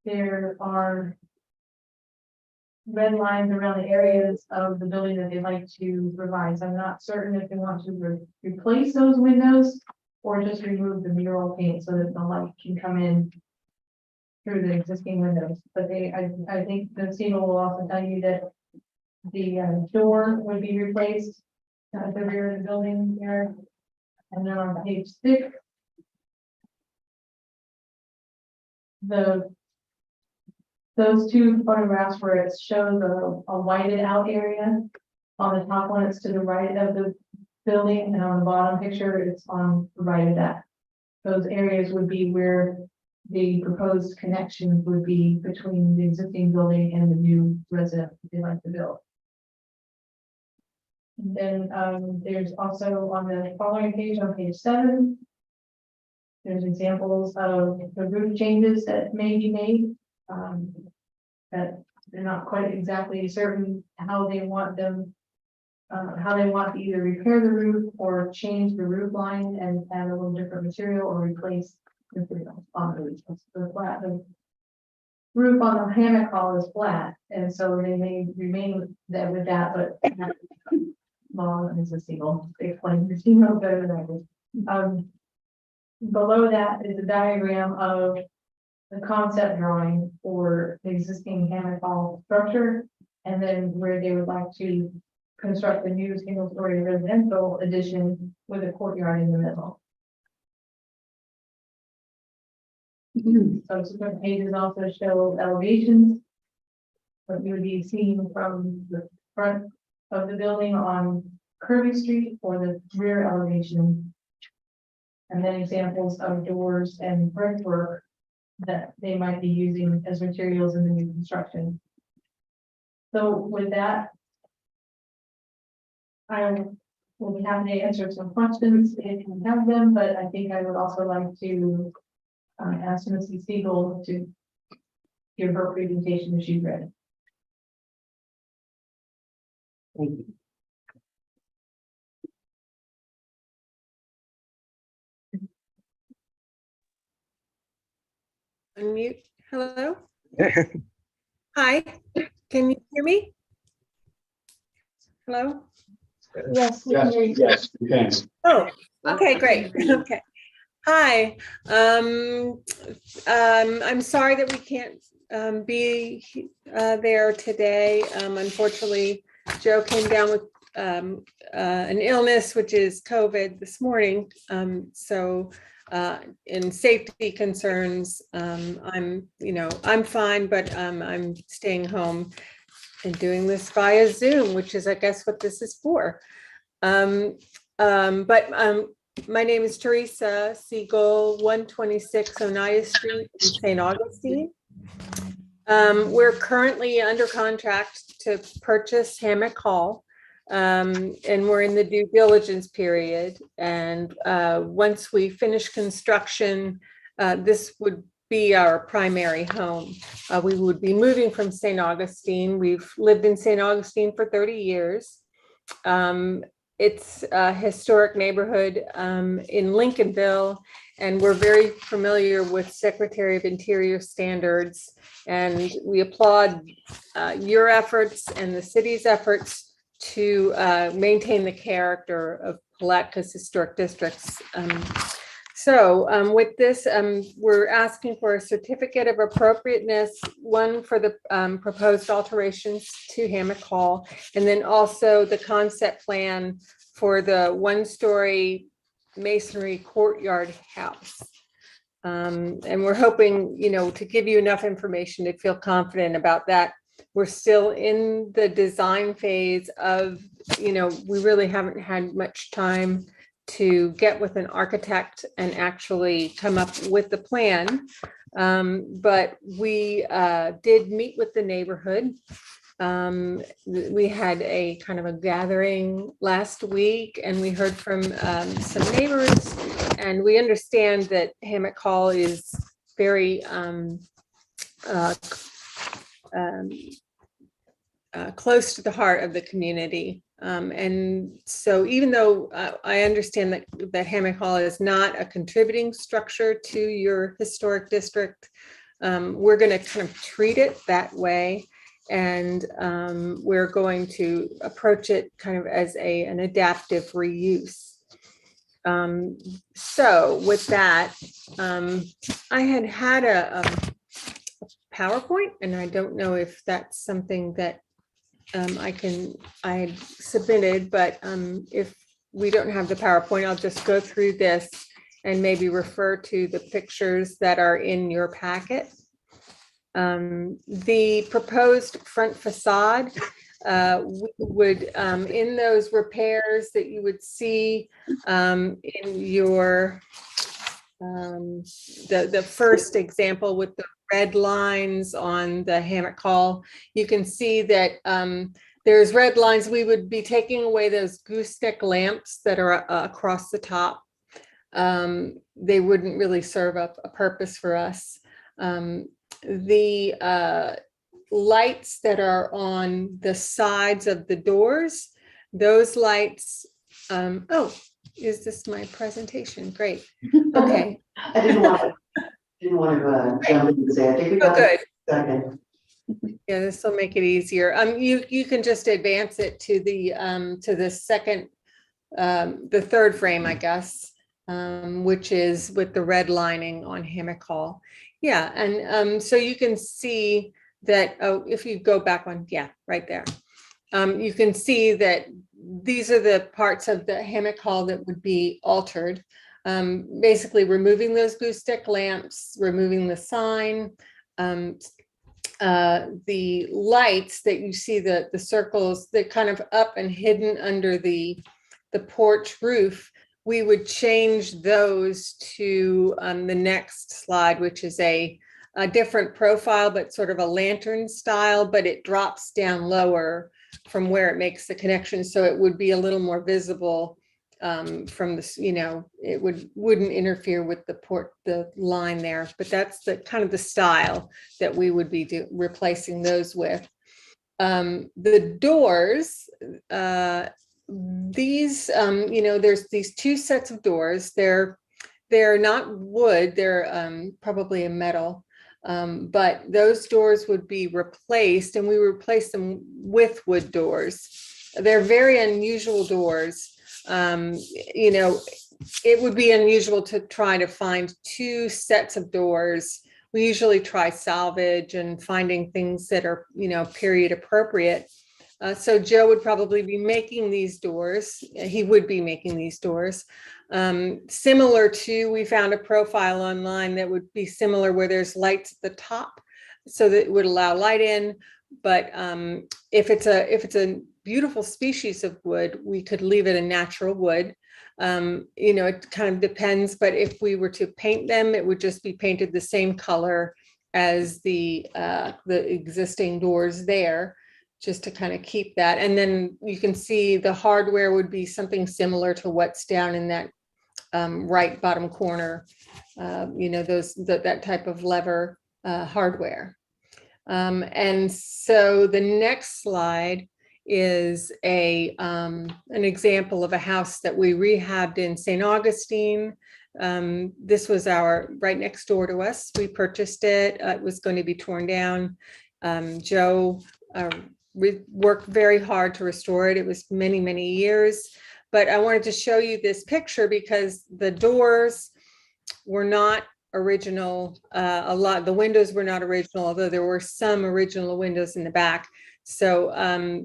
there are red lines around the areas of the building that they'd like to revise. I'm not certain if they want to replace those windows or just remove the mural paint so that the light can come in through the existing windows. But I think the seal will also tell you that the door would be replaced at the rear of the building here. And then on page 6, those two photographs where it shows a whited out area. On the top one, it's to the right of the building, and on the bottom picture, it's on the right of that. Those areas would be where the proposed connections would be between the existing building and the new residence they'd like to build. And then there's also on the following page, on page 7, there's examples of the roof changes that may be made. That they're not quite exactly certain how they want them, how they want to either repair the roof or change the roof line and add a little different material or replace material on the roof. The roof on the hammock hall is flat, and so they may remain that with that, but long is a single. They explain the single better than I did. Below that is a diagram of the concept drawing for the existing hammock hall structure, and then where they would like to construct a new single-story residential addition with a courtyard in the middle. Subsequent pages also show elevations, what you would be seeing from the front of the building on Kirby Street or the rear elevation. And then examples of doors and brickwork that they might be using as materials in the new construction. So with that, I will be happy to answer some questions if you have them, but I think I would also like to ask Mrs. Siegel to give her presentation if she's ready. Thank you. Unmute. Hello. Hi. Can you hear me? Hello. Yes, we can hear you. Yes, you can. Oh, okay, great. Okay. Hi. I'm sorry that we can't be there today. Unfortunately, Joe came down with an illness, which is COVID, this morning. In safety concerns, I'm fine, but I'm staying home and doing this via Zoom, which is, I guess, what this is for. My name is Teresa Siegel, 126 Oneida Street in St. Augustine. We're currently under contract to purchase Hammock Hall. And we're in the due diligence period. And once we finish construction, this would be our primary home. We would be moving from St. Augustine. We've lived in St. Augustine for 30 years. it's a historic neighborhood in Lincolnville, and we're very familiar with Secretary of Interior standards. And we applaud your efforts and the city's efforts to maintain the character of Palatka's historic districts. So with this, we're asking for a certificate of appropriateness, one for the proposed alterations to Hammock Hall, and then also the concept plan for the one-story masonry courtyard house. And we're hoping, to give you enough information to feel confident about that. We're still in the design phase of, we really haven't had much time to get with an architect and actually come up with the plan. But we did meet with the neighborhood. We had a kind of a gathering last week, and we heard from some neighbors, and we understand that Hammock Hall is very close to the heart of the community. And so even though I understand that Hammock Hall is not a contributing structure to your historic district, we're going to kind of treat it that way. And we're going to approach it kind of as an adaptive reuse. So with that, I had a PowerPoint, and I don't know if that's something that I had submitted, but if we don't have the PowerPoint, I'll just go through this and maybe refer to the pictures that are in your packet. The proposed front facade would, in those repairs that you would see in your, the first example with the red lines on the Hammock Hall, you can see that there's red lines. We would be taking away those gooseneck lamps that are across the top. They wouldn't really serve a purpose for us. The lights that are on the sides of the doors, those lights, oh, is this my presentation? Great. Okay. I didn't want to jump in and say, I think we got good. a second. Yeah, this will make it easier. You can just advance it to the second, the third frame, I guess, which is with the red lining on Hammock Hall. Yeah, and so you can see that, oh, if you go back one, yeah, right there. You can see that these are the parts of the Hammock Hall that would be altered. Basically removing those gooseneck lamps, removing the sign, the lights that you see, the circles that kind of up and hidden under the porch roof, we would change those to the next slide, which is a different profile, but sort of a lantern style, but it drops down lower from where it makes the connection. So it would be a little more visible from this, it wouldn't interfere with the line there, but that's the kind of the style that we would be replacing those with. The doors, these, there's these two sets of doors. They're not wood, they're probably a metal, but those doors would be replaced, and we replace them with wood doors. They're very unusual doors. It would be unusual to try to find two sets of doors. We usually try salvage and finding things that are, period appropriate. So Joe would probably be making these doors. He would be making these doors. Similar to, we found a profile online that would be similar, where there's lights at the top, so that it would allow light in. But if it's a beautiful species of wood, we could leave it a natural wood. It kind of depends, but if we were to paint them, it would just be painted the same color as the existing doors there, just to kind of keep that. And then you can see the hardware would be something similar to what's down in that right bottom corner, that type of lever hardware. And so the next slide is an example of a house that we rehabbed in St. Augustine. This was right next door to us. We purchased it. It was going to be torn down. Joe worked very hard to restore it. It was many, many years. But I wanted to show you this picture because the doors were not original. The windows were not original, although there were some original windows in the back. So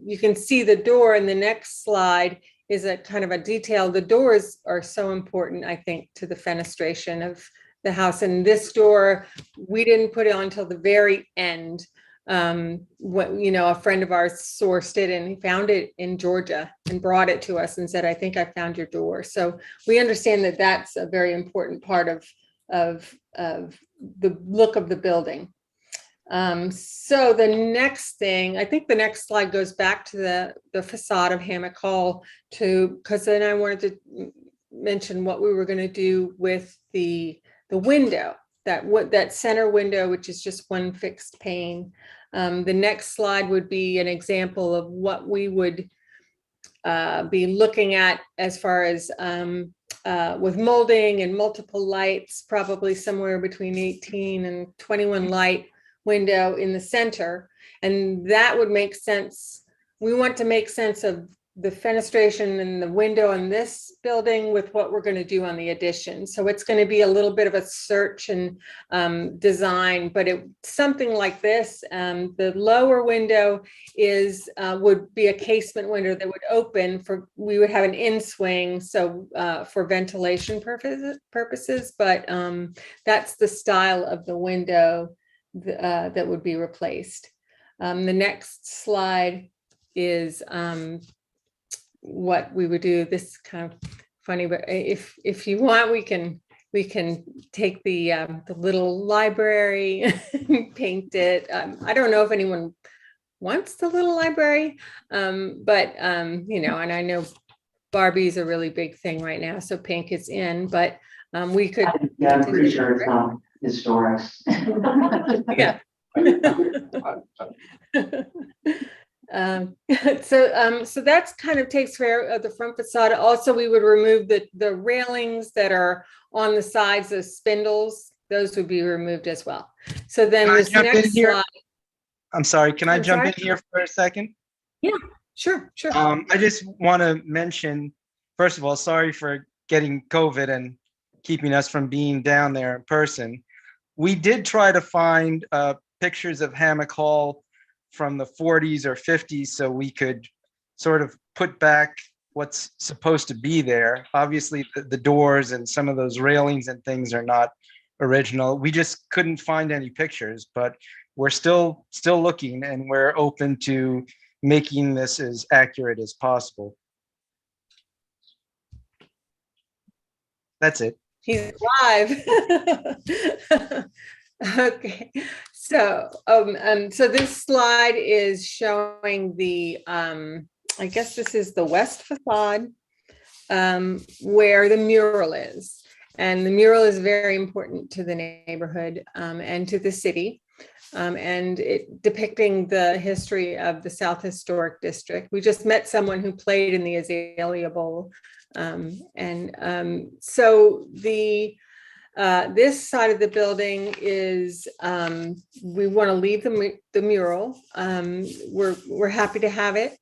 you can see the door in the next slide is a kind of a detail. The doors are so important, I think, to the fenestration of the house. And this door, we didn't put it on until the very end. A friend of ours sourced it and he found it in Georgia and brought it to us and said, I think I found your door. So we understand that that's a very important part of the look of the building. So the next thing, I think the next slide goes back to the facade of Hammock Hall because then I wanted to mention what we were going to do with the window, that center window, which is just one fixed pane. The next slide would be an example of what we would be looking at as far as with molding and multiple lights, probably somewhere between 18 and 21 light window in the center. And that would make sense. We want to make sense of the fenestration and the window on this building with what we're going to do on the addition. So it's going to be a little bit of a search and design, but something like this. The lower window would be a casement window that would open we would have an in swing, so for ventilation purposes. But that's the style of the window that would be replaced. The next slide is what we would do. This is kind of funny, but if you want, we can take the little library and paint it. I don't know if anyone wants the little library, but and I know Barbie's a really big thing right now, so pink is in, but we could. Yeah, I'm pretty sure it's not historic. Yeah. So that's kind of takes care of the front facade. Also, we would remove the railings that are on the sides of spindles. Those would be removed as well. So then this next slide. I'm sorry, can I I'm jump sorry? in here for a second? Yeah, sure. I just want to mention, first of all, sorry for getting COVID and keeping us from being down there in person. We did try to find pictures of Hammock Hall from the 40s or 50s so we could sort of put back what's supposed to be there. Obviously, the doors and some of those railings and things are not original. We just couldn't find any pictures, but we're still looking, and we're open to making this as accurate as possible. That's it. He's live. Okay, so so this slide is showing the I guess this is the west facade where the mural is, and the mural is very important to the neighborhood and to the city, and it depicting the history of the South Historic District. We just met someone who played in the Azalea Bowl, so this side of the building is, we want to leave the mural. We're happy to have it.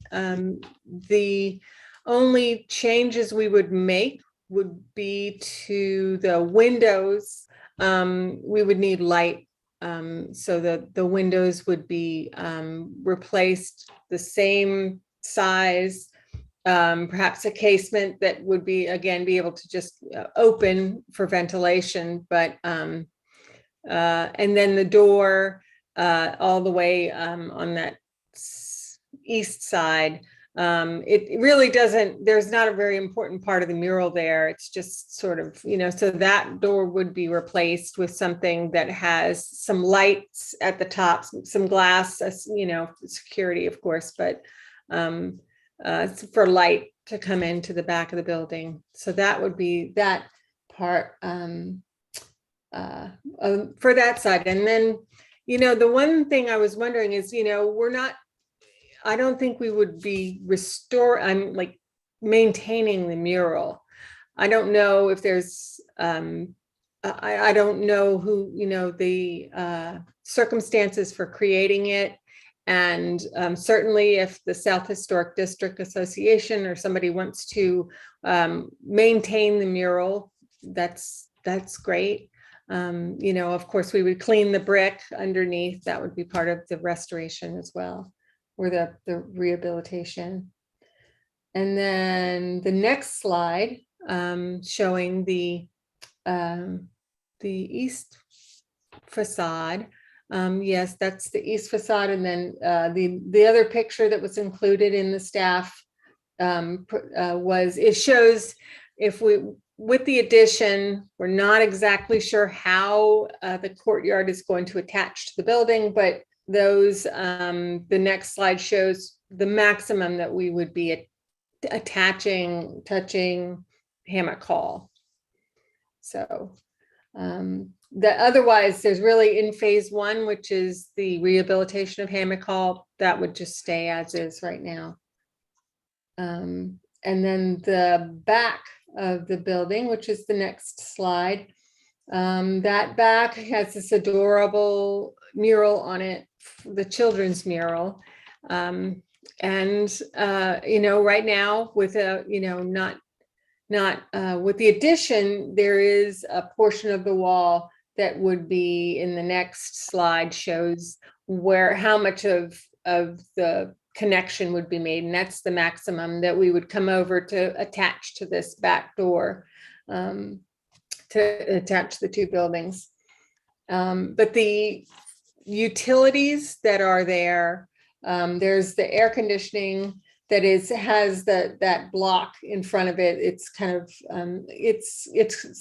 The only changes we would make would be to the windows. We would need light, so that the windows would be replaced the same size. Perhaps a casement that would be able to just open for ventilation, but and then the door all the way on that east side. It really doesn't, there's not a very important part of the mural there. It's just sort of, so that door would be replaced with something that has some lights at the top, some glass, security, of course, but for light to come into the back of the building. So that would be that part for that side. And then, the one thing I was wondering is, we're not, I don't think we would be I'm like maintaining the mural. I don't know if there's, I don't know who, the circumstances for creating it. And certainly if the South Historic District Association or somebody wants to maintain the mural, that's great. Of course, we would clean the brick underneath. That would be part of the restoration as well, or the rehabilitation. And then the next slide showing the east facade. Yes, that's the east facade. And then the other picture that was included in the staff it shows if with the addition, we're not exactly sure how the courtyard is going to attach to the building, but those, the next slide shows the maximum that we would be touching Hammock Hall. So otherwise there's really in phase one, which is the rehabilitation of Hammock Hall, that would just stay as is right now. And then the back of the building, which is the next slide, that back has this adorable mural on it, the children's mural. And right now with not with the addition, there is a portion of the wall that would be in the next slide, shows how much of the connection would be made, and that's the maximum that we would come over to attach to this back door, to attach the two buildings. But the utilities that are there, there's the air conditioning that has that block in front of it. It's kind of it's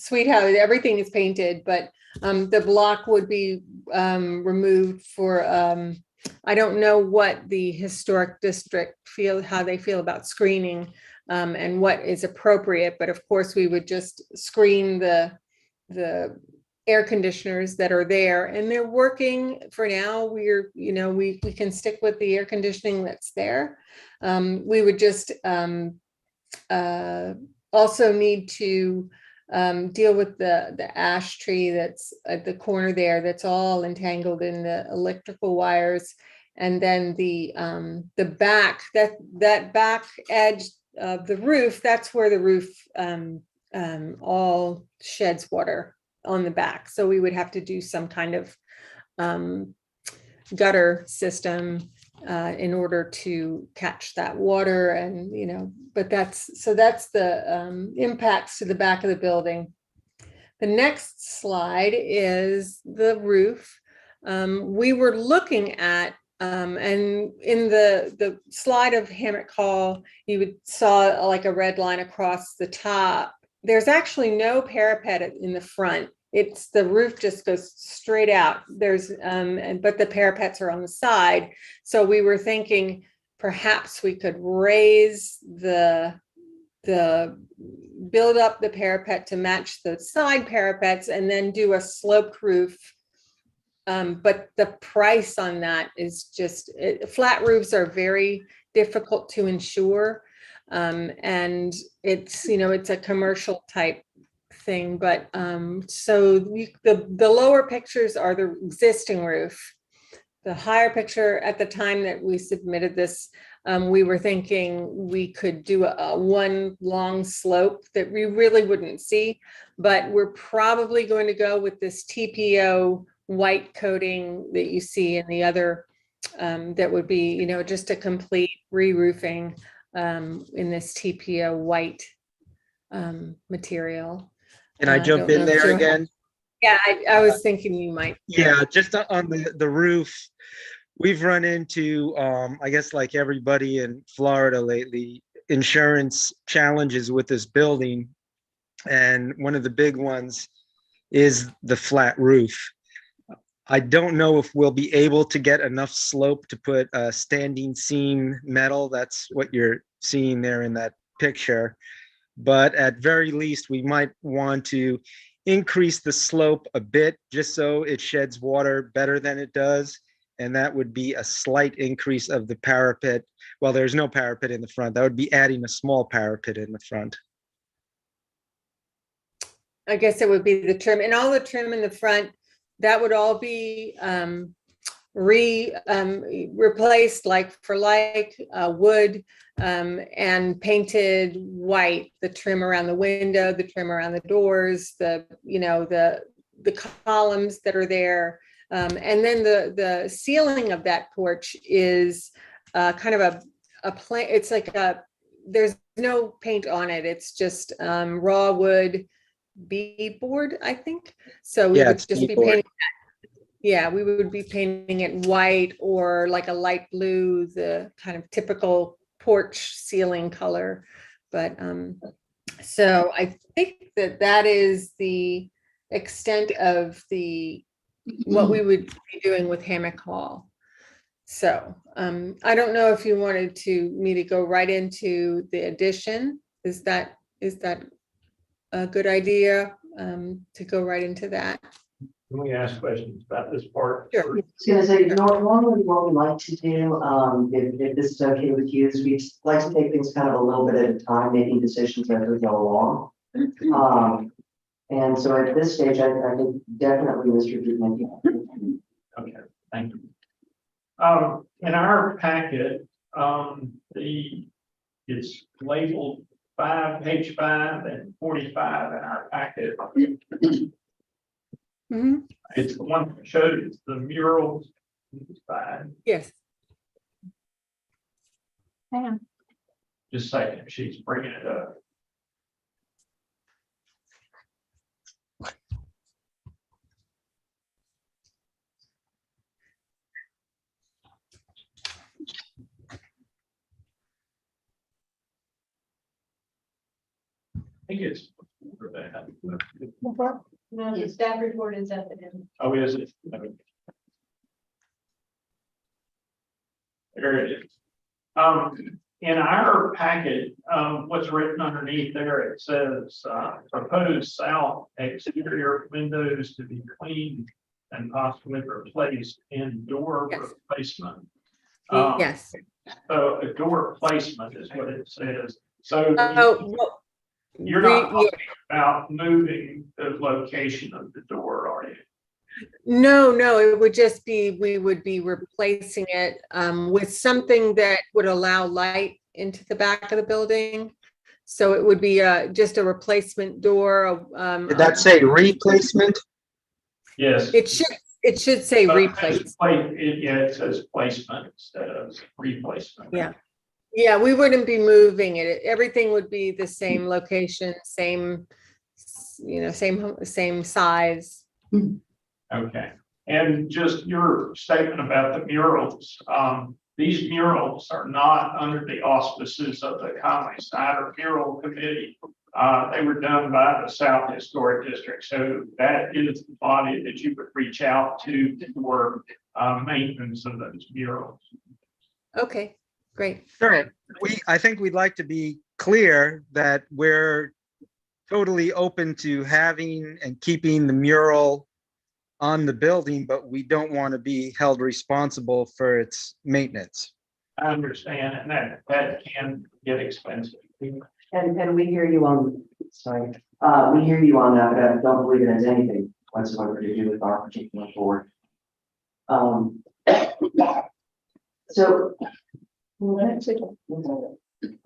sweet how everything is painted, but the block would be removed for I don't know what the historic district how they feel about screening and what is appropriate, but of course we would just screen the air conditioners that are there, and they're working for now. We can stick with the air conditioning that's there. We would just also need to deal with the ash tree that's at the corner there, that's all entangled in the electrical wires. And then the back, that back edge of the roof, that's where the roof all sheds water on the back. So we would have to do some kind of gutter system in order to catch that water. And but that's the impacts to the back of the building. The next slide is the roof. We were looking at and in the slide of Hammock Hall, you saw like a red line across the top. There's actually no parapet in the front. It's the roof just goes straight out. There's but the parapets are on the side. So we were thinking perhaps we could raise build up the parapet to match the side parapets and then do a sloped roof. But the price on that is flat roofs are very difficult to insure. And it's a commercial type thing, but so the lower pictures are the existing roof. The higher picture, at the time that we submitted this, we were thinking we could do a one long slope that we really wouldn't see, but we're probably going to go with this TPO white coating that you see in the other, that would be just a complete re-roofing in this TPO white material. Can I jump in there again? Yeah, I was thinking you might. Yeah, just on the roof, we've run into, I guess like everybody in Florida lately, insurance challenges with this building. And one of the big ones is the flat roof. I don't know if we'll be able to get enough slope to put a standing seam metal. That's what you're seeing there in that picture. But at very least, we might want to increase the slope a bit just so it sheds water better than it does. and that would be a slight increase of the parapet. Well, there's no parapet in the front. That would be adding a small parapet in the front. I guess it would be the trim, and all the trim in the front, that would all be replaced like for like wood and painted white, the trim around the window, the trim around the doors, the columns that are there. And then the ceiling of that porch is kind of a plain, it's like there's no paint on it. It's just raw wood beadboard, I think. So we Yeah, would it's just be beadboard. painting. Yeah, we would be painting it white or like a light blue, the kind of typical porch ceiling color. But so I think that is the extent of what we would be doing with Hammock Hall. So I don't know if you wanted me to go right into the addition. Is that a good idea to go right into that? Can we ask questions about this part? Sure. I was gonna say, normally what we like to do, if this is okay with you, is we like to take things kind of a little bit at a time, making decisions as we go along. And so at this stage, I think definitely Mr. Goodman. Okay, thank you. In our packet, it's labeled page 5 and 45 in our packet. Mhm. It's the one that shows the murals. Yes. Hang on. Just a second, she's bringing it up. I think it's before that. No, the staff report is at the end. Oh, is it? There it is. In our packet, what's written underneath there, it says, proposed south exterior windows to be cleaned and possibly replaced in door Yes. replacement. Yes. So a door replacement is what it says. So Well, you're not talking about moving the location of the door, are you? no, it would just be, we would be replacing it with something that would allow light into the back of the building. So it would be just a replacement door. Did that say replacement? Yes. It should say replace. Yeah, it says placement instead of replacement. Yeah. Yeah, we wouldn't be moving it. Everything would be the same location, same size. Okay, and just your statement about the murals, these murals are not under the auspices of the Conley Snyder Mural Committee. They were done by the South Historic District, so that is the body that you would reach out to for maintenance of those murals. Okay, great. Sure. I think we'd like to be clear that we're totally open to having and keeping the mural on the building, but we don't want to be held responsible for its maintenance. I understand, and that can get expensive. And we hear you on, sorry, we hear you on that, but I don't believe it has anything whatsoever to do with our particular board. So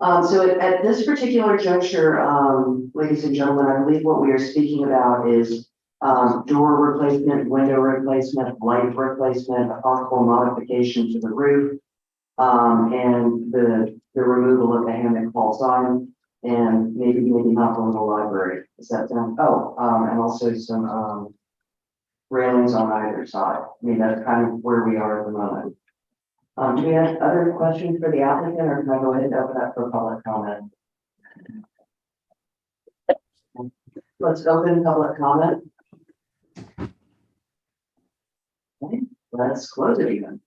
at this particular juncture, ladies and gentlemen, I believe what we are speaking about is door replacement, window replacement, light replacement, a possible modification to the roof, and the removal of the Hammock Hall sign, and maybe not the little library. Is that sound? Oh, and also some railings on either side. I mean, that's kind of where we are at the moment. Do we have other questions for the applicant, or can I go ahead and open up for public comment? Let's open public comment. Okay, let's close it even.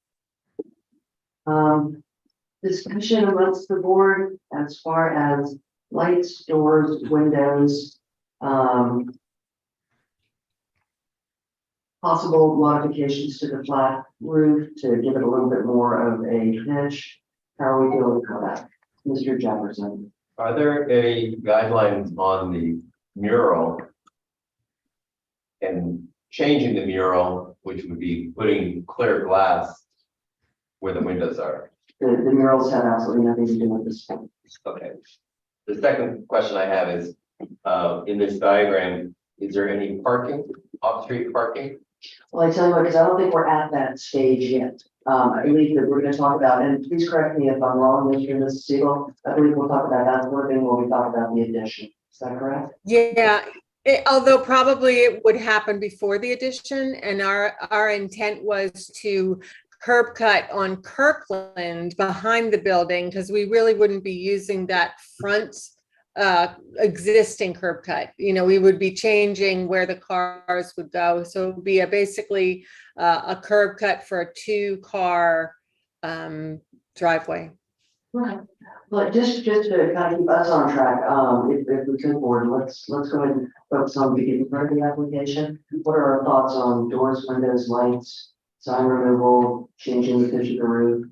Discussion amongst the board as far as lights, doors, windows, possible modifications to the flat roof to give it a little bit more of a pitch. How are we feeling about that? Mr. Jefferson? Are there any guidelines on the mural? And changing the mural, which would be putting clear glass where the windows are? The murals have absolutely nothing to do with this. Okay. The second question I have is, in this diagram, is there any parking, off-street parking? Well, I tell you what, because I don't think we're at that stage yet. I believe that we're gonna talk about, and please correct me if I'm wrong, Mr. and Mrs. Siegel, I believe we'll talk about that living when we talk about the addition. Is that correct? Yeah, although probably it would happen before the addition, and our intent was to curb cut on Kirkland behind the building, because we really wouldn't be using that front existing curb cut. You know, we would be changing where the cars would go. So it would be basically a curb cut for a 2-car driveway. Right. But just to kind of keep us on track, if we could, board, let's go ahead and focus on the beginning part of the application. What are our thoughts on doors, windows, lights, sign removal, changing the pitch of the roof,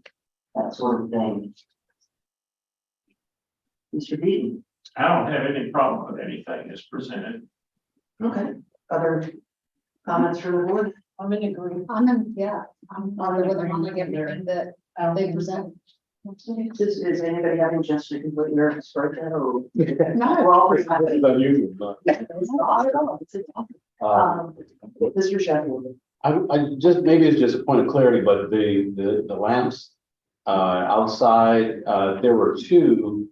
that sort of thing? Mr. Deaton? I don't have any problem with anything that's presented. Okay. Other comments from the board? I'm in agreement. I'm on with everything that they present. Is anybody having just a complete nervous breakdown or? No. We're all pretty happy. It's unusual, but, It's not at all. It's Mr. Sheffield. I just, maybe it's just a point of clarity, but the lamps outside, there were 2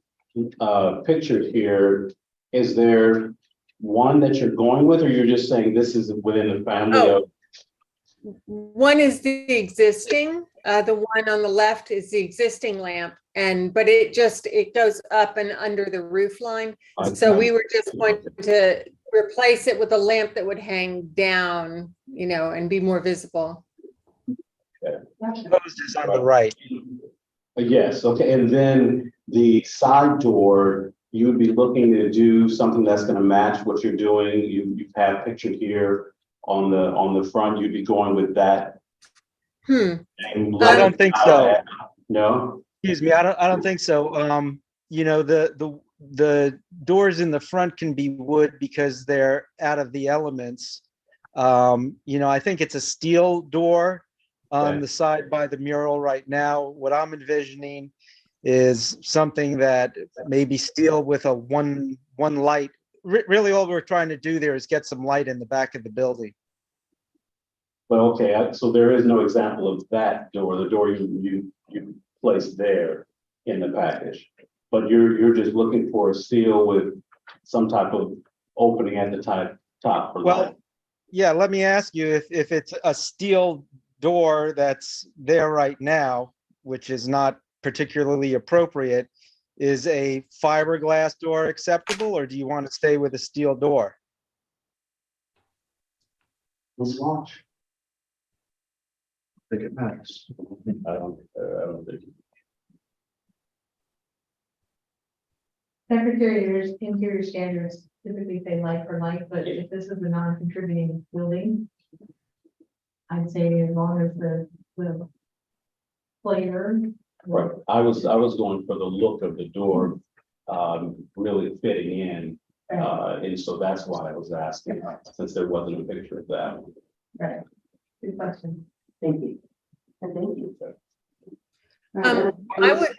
pictured here. Is there one that you're going with, or you're just saying this is within the family of? One is the existing, the one on the left is the existing lamp, but it goes up and under the roof line. So we were just going to replace it with a lamp that would hang down, you know, and be more visible. Proposed is on the right. Yes, okay, and then the side door, you would be looking to do something that's gonna match what you're doing. You have pictured here on the front, you'd be going with that. I don't think so. No? Excuse me, I don't think so. You know, the doors in the front can be wood because they're out of the elements. You know, I think it's a steel door on Okay. the side by the mural right now. What I'm envisioning is something that maybe steel with a one light. Really, all we're trying to do there is get some light in the back of the building. Well, okay, so there is no example of that door, the door you placed there in the package. But you're just looking for a steel with some type of opening at the top for Well, light. yeah, let me ask you if it's a steel door that's there right now, which is not particularly appropriate, is a fiberglass door acceptable, or do you want to stay with a steel door? Ms. Walsh. I think it matters. I don't think. Secretary, interior standards typically say light for light, but if this is a non-contributing building, I'd say as long as the flavor. Right, I was going for the look of the door, really fitting in. And so that's why I was asking, since there wasn't a picture of that. Right. Good question. Thank you. And thank you. All right,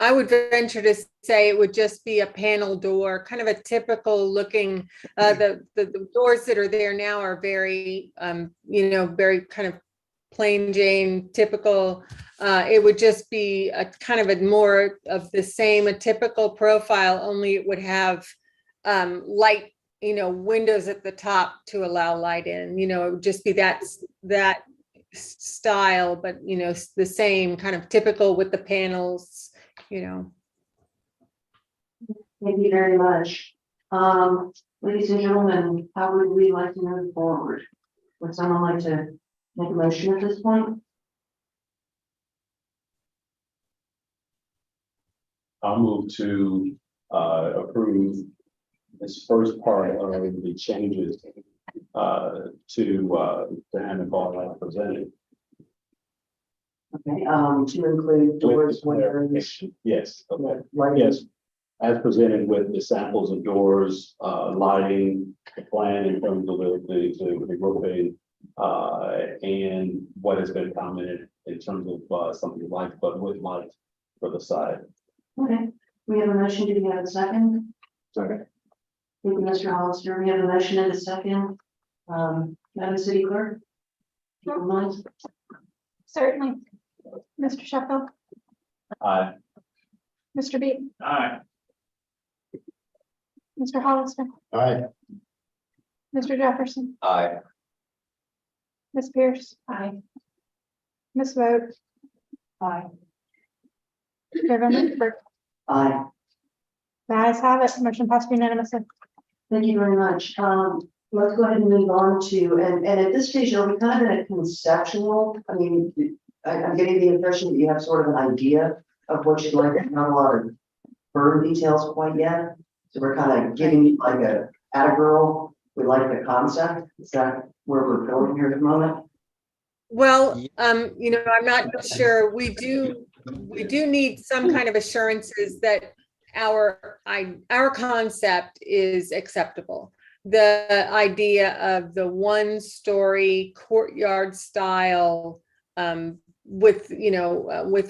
I would venture to say it would just be a panel door, kind of a typical looking, the doors that are there now are very, you know, very kind of plain Jane, typical. It would just be a kind of a more of the same, a typical profile, only it would have light, you know, windows at the top to allow light in, you know, it would just be that style, but, you know, the same kind of typical with the panels, you know. Thank you very much. Ladies and gentlemen, how would we like to move forward? Would someone like to make a motion at this point? I'll move to approve this first part of the changes to Hamilton like presented. Okay, to include doors, windows. Yes, okay. lighting. Yes, as presented with the samples of doors, lighting, the plan in terms of the roofing, and what has been commented in terms of something like, but with light for the side. Okay, we have a motion. Do we have a second? Second. Thank you, Mr. Hollister. We have a motion and a second. Madam City Clerk? if you don't mind. Certainly. Mr. Sheffield, Aye. Mr. Beaton, Aye. Mr. Hollister, Aye. Mr. Jefferson, Aye. Ms. Pierce. Aye. Ms. Vogt. Aye. Chairman Lindberg. Aye. The ayes have it. Motion passed unanimously. Thank you very much. Let's go ahead and move on to, and at this stage, are we kind of in a conceptual, I mean, I'm getting the impression that you have sort of an idea of what you'd like, not a lot of firm details quite yet. So we're kind of giving you like a girl, we like the concept. Is that where we're going here at the moment? Well, I'm not sure. We do need some kind of assurances that our concept is acceptable. The idea of the one-story courtyard style, with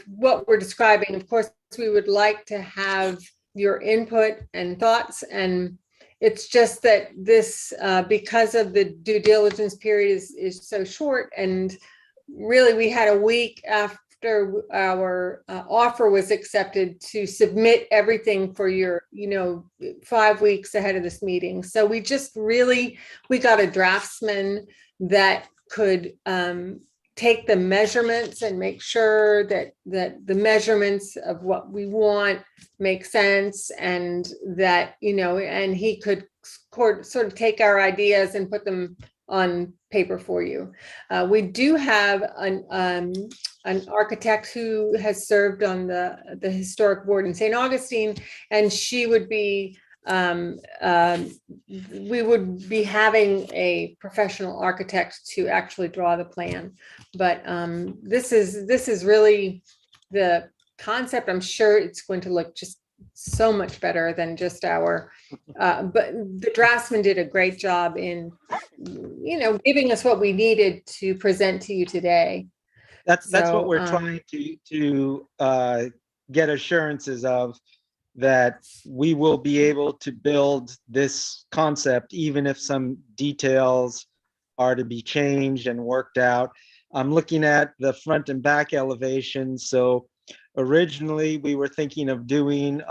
what we're describing. Of course, we would like to have your input and thoughts, and it's just that this, because of the due diligence period is so short, and really we had a week after our offer was accepted to submit everything for your 5 weeks ahead of this meeting. So we got a draftsman that could take the measurements and make sure that the measurements of what we want make sense, and that and he could sort of take our ideas and put them on paper for you. We do have an architect who has served on the historic board in St. Augustine, and she would be we would be having a professional architect to actually draw the plan. But this is really the concept. I'm sure it's going to look just so much better than just our, but the draftsman did a great job in, giving us what we needed to present to you today. That's So, what we're trying to get assurances of, that we will be able to build this concept, even if some details are to be changed and worked out. I'm looking at the front and back elevations. So originally we were thinking of doing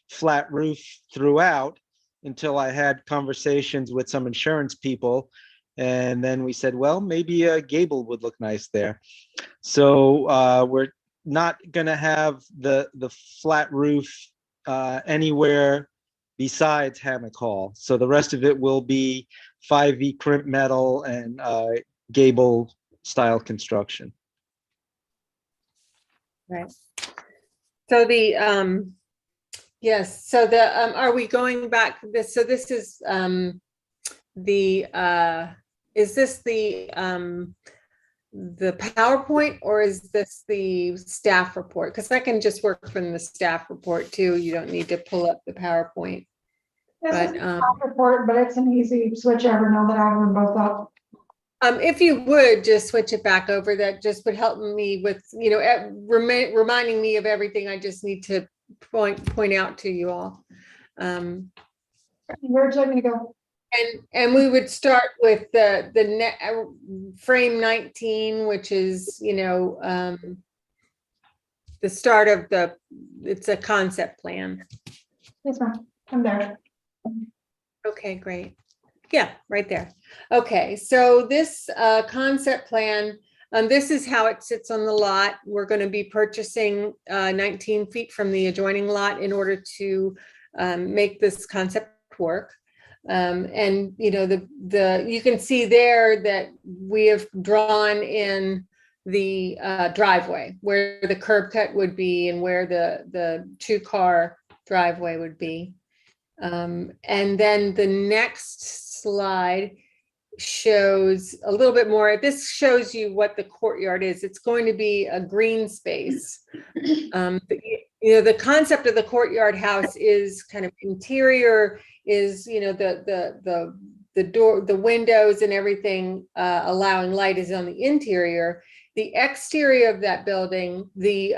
flat roof throughout, until I had conversations with some insurance people. And then we said, well, maybe a gable would look nice there. So we're not gonna have the flat roof anywhere besides Hammock Hall. So the rest of it will be 5E crimp metal and gable style construction. Right. So the yes. So the are we going back? This is is this the PowerPoint, or is this the staff report? Because I can just work from the staff report too. You don't need to pull up the PowerPoint. This But is a top report, but it's an easy switch over now that I have them both up. if you would just switch it back over, that just would help me with, reminding me of everything I just need to point out to you all. Where would you like me to go? And we would start with the frame 19, which is, the start of it's a concept plan. Yes, ma'am. I'm there. Okay, great. Yeah, right there. Okay, so this concept plan, this is how it sits on the lot. We're going to be purchasing 19 feet from the adjoining lot in order to make this concept work. And you can see there that we have drawn in the driveway where the curb cut would be and where the 2-car driveway would be. And then the next slide shows a little bit more. This shows you what the courtyard is. It's going to be a green space. The concept of the courtyard house is kind of interior, is, the door, the windows and everything, allowing light is on the interior. The exterior of that building, the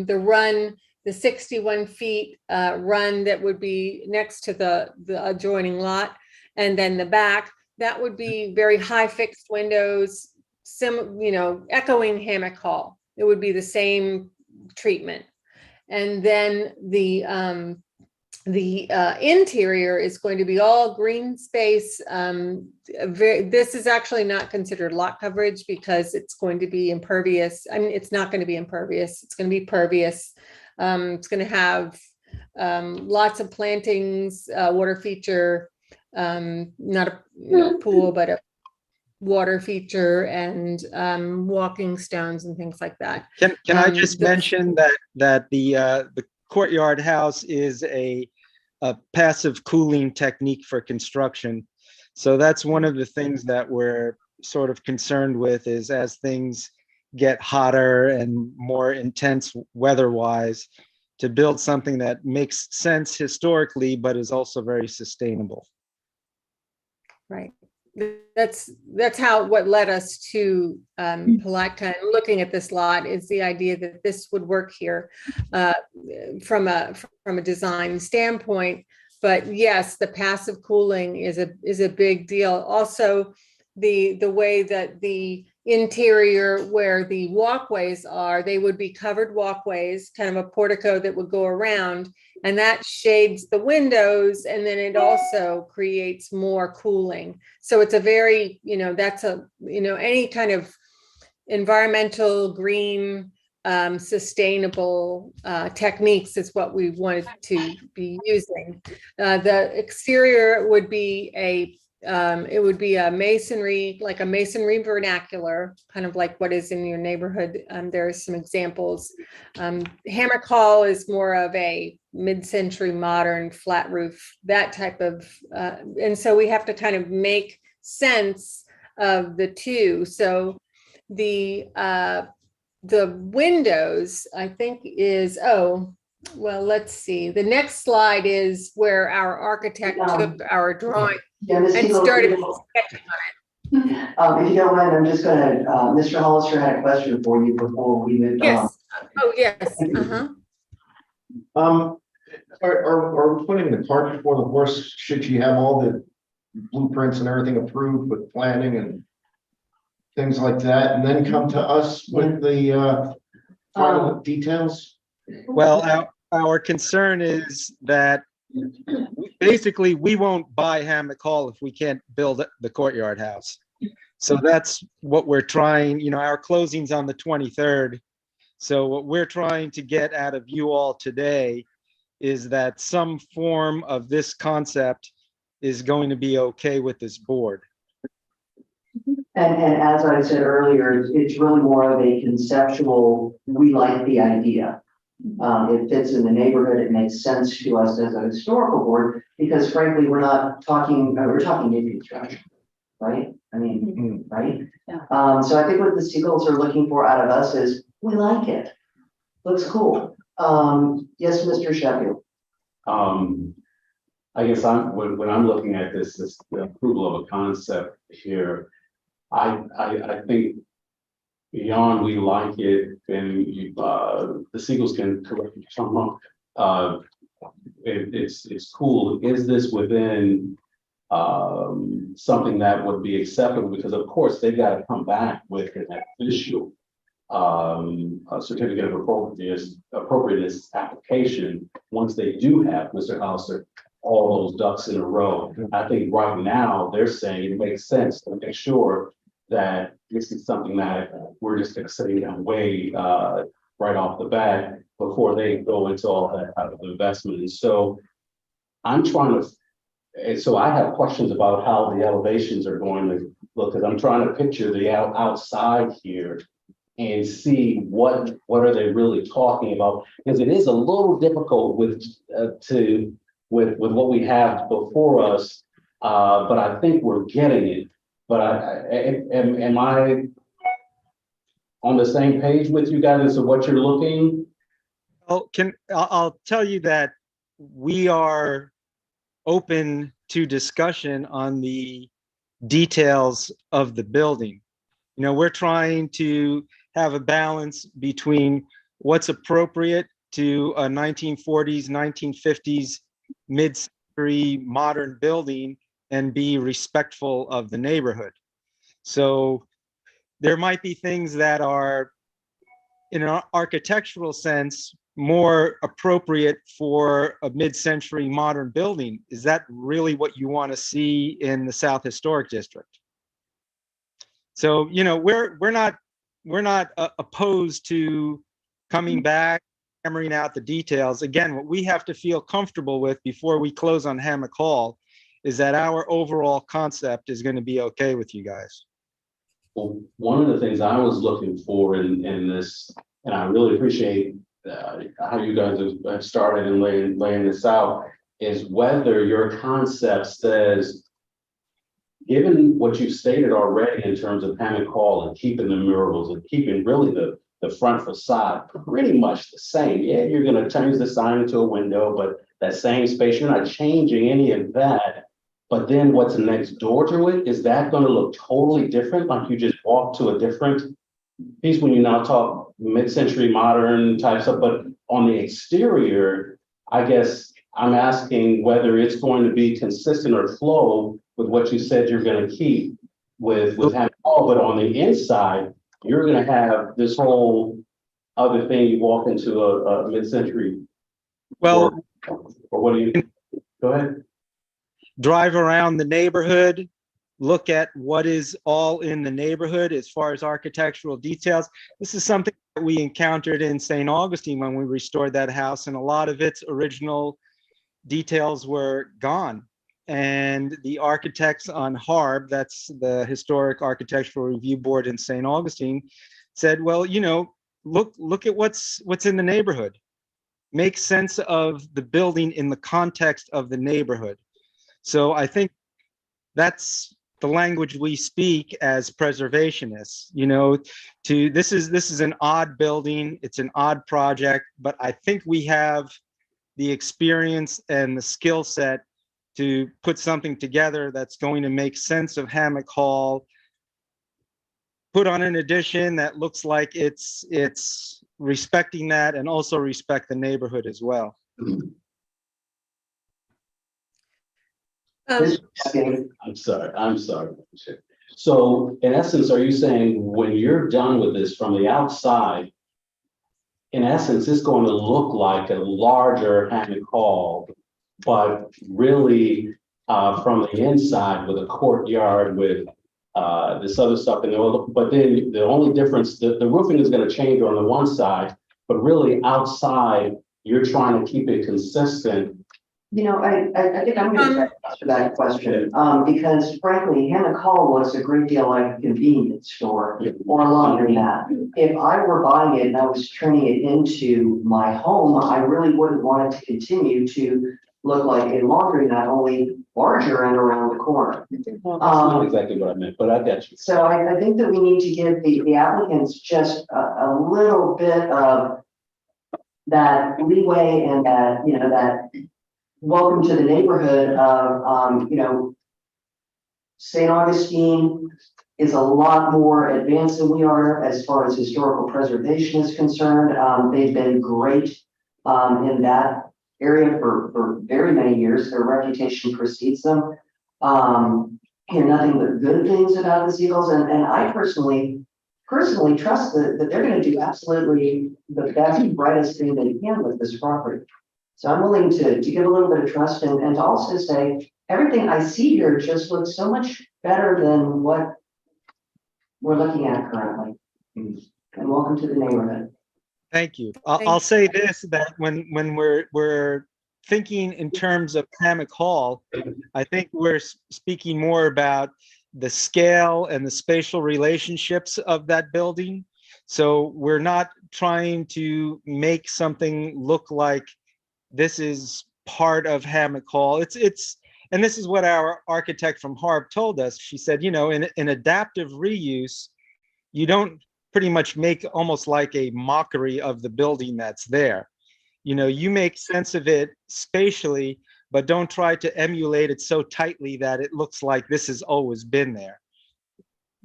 run, the 61 feet run that would be next to the adjoining lot, and then the back, that would be very high fixed windows, echoing Hammock Hall. It would be the same treatment. And then the interior is going to be all green space. This is actually not considered lot coverage because it's going to be impervious. I mean, it's not going to be impervious. It's going to be pervious. It's going to have lots of plantings, water feature, not a pool, but a water feature, and walking stones and things like that. Can I just mention that the courtyard house is a passive cooling technique for construction. So that's one of the things that we're sort of concerned with, is as things get hotter and more intense weather-wise, to build something that makes sense historically, but is also very sustainable. Right. That's what led us to Palatka, and looking at this lot is the idea that this would work here from a design standpoint. But yes, the passive cooling is a big deal. Also, the way that the interior, where the walkways are, they would be covered walkways, kind of a portico that would go around, and that shades the windows, and then it also creates more cooling. So it's a very, any kind of environmental, green, sustainable techniques is what we wanted to be using. The exterior would be a masonry, like a masonry vernacular, kind of like what is in your neighborhood. There are some examples. Hammock Hall is more of a mid-century modern flat roof, that type of, and so we have to kind of make sense of the two. So the windows, I think, is, let's see. The next slide is where our architect took our drawing and started sketching on it. If you don't mind, I'm just gonna, Mr. Hollister had a question for you before we moved on. Yes. Oh, yes. Are we putting the cart before the horse? Should she have all the blueprints and everything approved with planning and things like that, and then come to us with the final details? Well, our concern is that basically we won't buy Hammock Hall if we can't build the courtyard house. So that's what we're trying, our closing's on the 23rd. So what we're trying to get out of you all today is that some form of this concept is going to be okay with this board. And as I said earlier, it's really more of a conceptual, we like the idea. It fits in the neighborhood, it makes sense to us as a historical board, because frankly, we're talking new construction, right? I mean, right? Yeah. So I think what the Seagulls are looking for out of us is, we like it. Looks cool. Yes, Mr. Sheffield. I guess when I'm looking at this the approval of a concept here, I think beyond we like it, and the Seagulls can correct me if I'm wrong. It's cool. Is this within something that would be acceptable? Because of course they got to come back with an official a certificate of appropriateness application once they do have, Mr. Hollister, all those ducks in a row. I think right now they're saying it makes sense to make sure that this is something that we're just going to say way right off the bat before they go into all that type of investment. And so I'm trying to, and so I have questions about how the elevations are going to look, because I'm trying to picture the outside here and see what are they really talking about, because it is a little difficult with what we have before us, but I think we're getting it. But am I on the same page with you guys as to what you're looking? I'll tell you that we are open to discussion on the details of the building. You know, we're trying to have a balance between what's appropriate to a 1940s, 1950s, mid-century modern building and be respectful of the neighborhood. So there might be things that are, in an architectural sense, more appropriate for a mid-century modern building. Is that really what you want to see in the South Historic District? So, you know, we're not opposed to coming back, hammering out the details. Again, what we have to feel comfortable with before we close on Hammock Hall is that our overall concept is going to be okay with you guys. Well, one of the things I was looking for in this, and I really appreciate how you guys have started and laying this out, is whether your concept says, given what you've stated already in terms of Hammock Hall and keeping the murals and keeping really the front facade pretty much the same. Yeah, you're going to change the sign into a window, but that same space, you're not changing any of that. But then what's next door to it, is that going to look totally different? Like you just walk to a different piece when you now talk mid-century modern type stuff, but on the exterior, I guess I'm asking whether it's going to be consistent or flow with what you said you're going to keep with Hammock Hall, but on the inside, you're going to have this whole other thing. You walk into a mid-century. Well, or what do you, go ahead. Drive around the neighborhood, look at what is all in the neighborhood as far as architectural details. This is something that we encountered in St. Augustine when we restored that house, and a lot of its original details were gone. And the architects on HARB, that's the Historic Architectural Review Board in St. Augustine, said, well, you know, look at what's in the neighborhood. Make sense of the building in the context of the neighborhood. So I think that's the language we speak as preservationists. You know, this is an odd building, it's an odd project, but I think we have the experience and the skill set to put something together that's going to make sense of Hammock Hall, put on an addition that looks like it's respecting that and also respect the neighborhood as well. I'm sorry. So in essence, are you saying when you're done with this from the outside, in essence, it's going to look like a larger Hammock Hall, but really from the inside with a courtyard with this other stuff, but then the only difference, the roofing is going to change on the one side, but really outside, you're trying to keep it consistent. You know, I think I'm going to answer that question, because frankly, Hammock Hall was a great deal like a convenience store or longer than that. If I were buying it and I was turning it into my home, I really wouldn't want it to continue to look like a laundromat, only larger and around the corner. Well, that's not exactly what I meant, but I get you. So I think that we need to give the applicants just a little bit of that leeway and that, you know, that welcome to the neighborhood of, you know, St. Augustine is a lot more advanced than we are as far as historical preservation is concerned. They've been great in that area for very many years. Their reputation precedes them. Hear nothing but good things about the Seagulls, and I personally trust that they're going to do absolutely the best, brightest thing they can with this property. So I'm willing to give a little bit of trust and to also say everything I see here just looks so much better than what we're looking at currently. And welcome to the neighborhood. Thank you. I'll say this, that when we're thinking in terms of Hammock Hall, I think we're speaking more about the scale and the spatial relationships of that building. So we're not trying to make something look like this is part of Hammock Hall. It's And this is what our architect from Harb told us. She said, in adaptive reuse, you don't pretty much make almost like a mockery of the building that's there. You make sense of it spatially, but don't try to emulate it so tightly that it looks like this has always been there.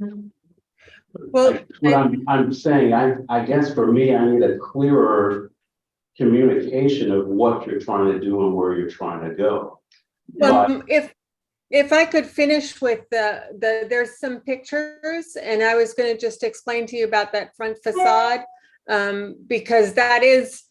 Well, What I'm saying, I guess for me, I need a clearer communication of what you're trying to do and where you're trying to go. well, if I could finish with there's some pictures, and I was going to just explain to you about that front facade, because that is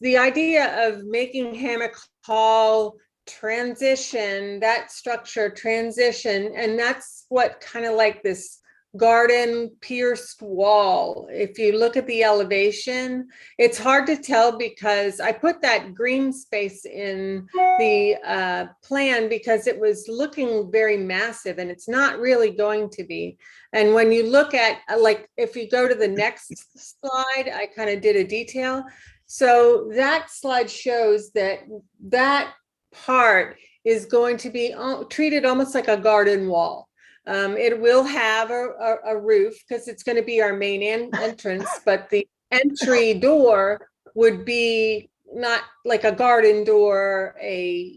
the idea of making Hammock Hall transition, that structure transition, and that's what kind of like this garden pierced wall. If you look at the elevation, it's hard to tell because I put that green space in the plan because it was looking very massive, and it's not really going to be. And when you look at, like, if you go to the next slide, I kind of did a detail. So that slide shows that part is going to be treated almost like a garden wall. It will have a roof because it's going to be our main entrance, but the entry door would be not like a garden door, a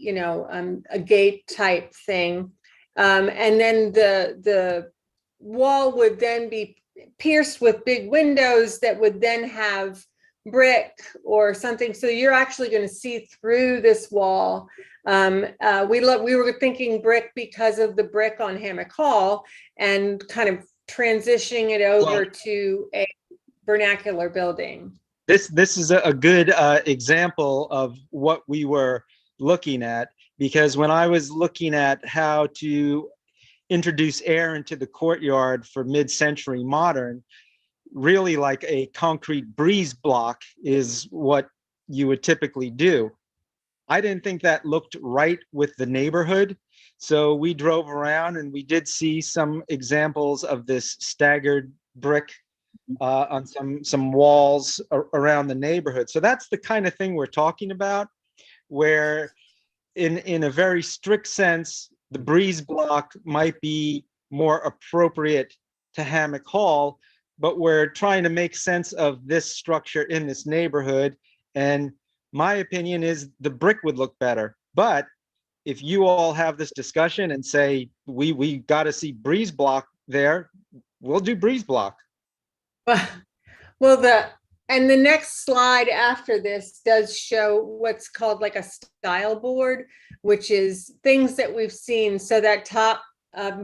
gate type thing. And then the wall would then be pierced with big windows that would then have brick or something. So you're actually going to see through this wall. We were thinking brick because of the brick on Hammock Hall and kind of transitioning it over to a vernacular building. This is a good example of what we were looking at, because when I was looking at how to introduce air into the courtyard for mid-century modern, really like a concrete breeze block is what you would typically do. I didn't think that looked right with the neighborhood. So we drove around and we did see some examples of this staggered brick on some walls around the neighborhood. So that's the kind of thing we're talking about, where in a very strict sense, the breeze block might be more appropriate to Hammock Hall, but we're trying to make sense of this structure in this neighborhood. And my opinion is the brick would look better. But if you all have this discussion and say, we got to see breeze block there, we'll do breeze block. Well, the next slide after this does show what's called like a style board, which is things that we've seen. So that top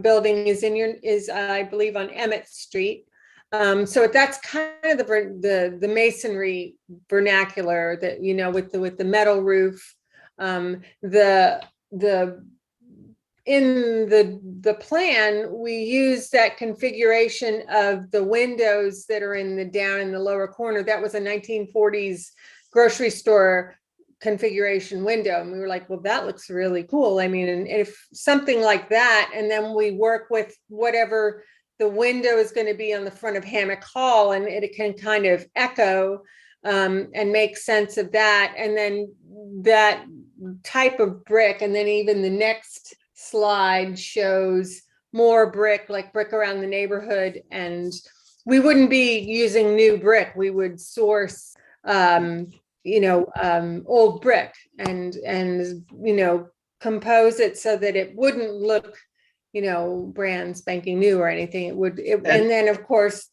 building is I believe on Emmett Street. So that's kind of the masonry vernacular that, with the metal roof. In the plan, we use that configuration of the windows that are down in the lower corner. That was a 1940s grocery store configuration window. And we were like, well, that looks really cool. I mean, and if something like that, and then we work with whatever the window is going to be on the front of Hammock Hall, and it can kind of echo and make sense of that. And then that type of brick, and then even the next slide shows more brick, like brick around the neighborhood. And we wouldn't be using new brick. We would source, old brick and compose it so that it wouldn't look brand spanking new or anything. And then of course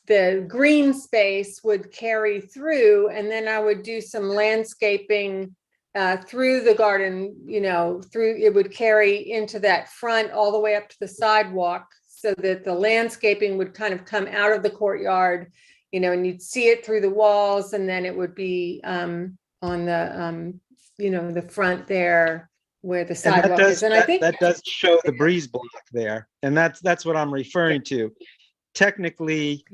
the green space would carry through, and then I would do some landscaping through the garden, it would carry into that front all the way up to the sidewalk, so that the landscaping would kind of come out of the courtyard, and you'd see it through the walls, and then it would be on the the front there where the sidewalk is. And I think that does show the breeze block there. And that's what I'm referring to. Technically,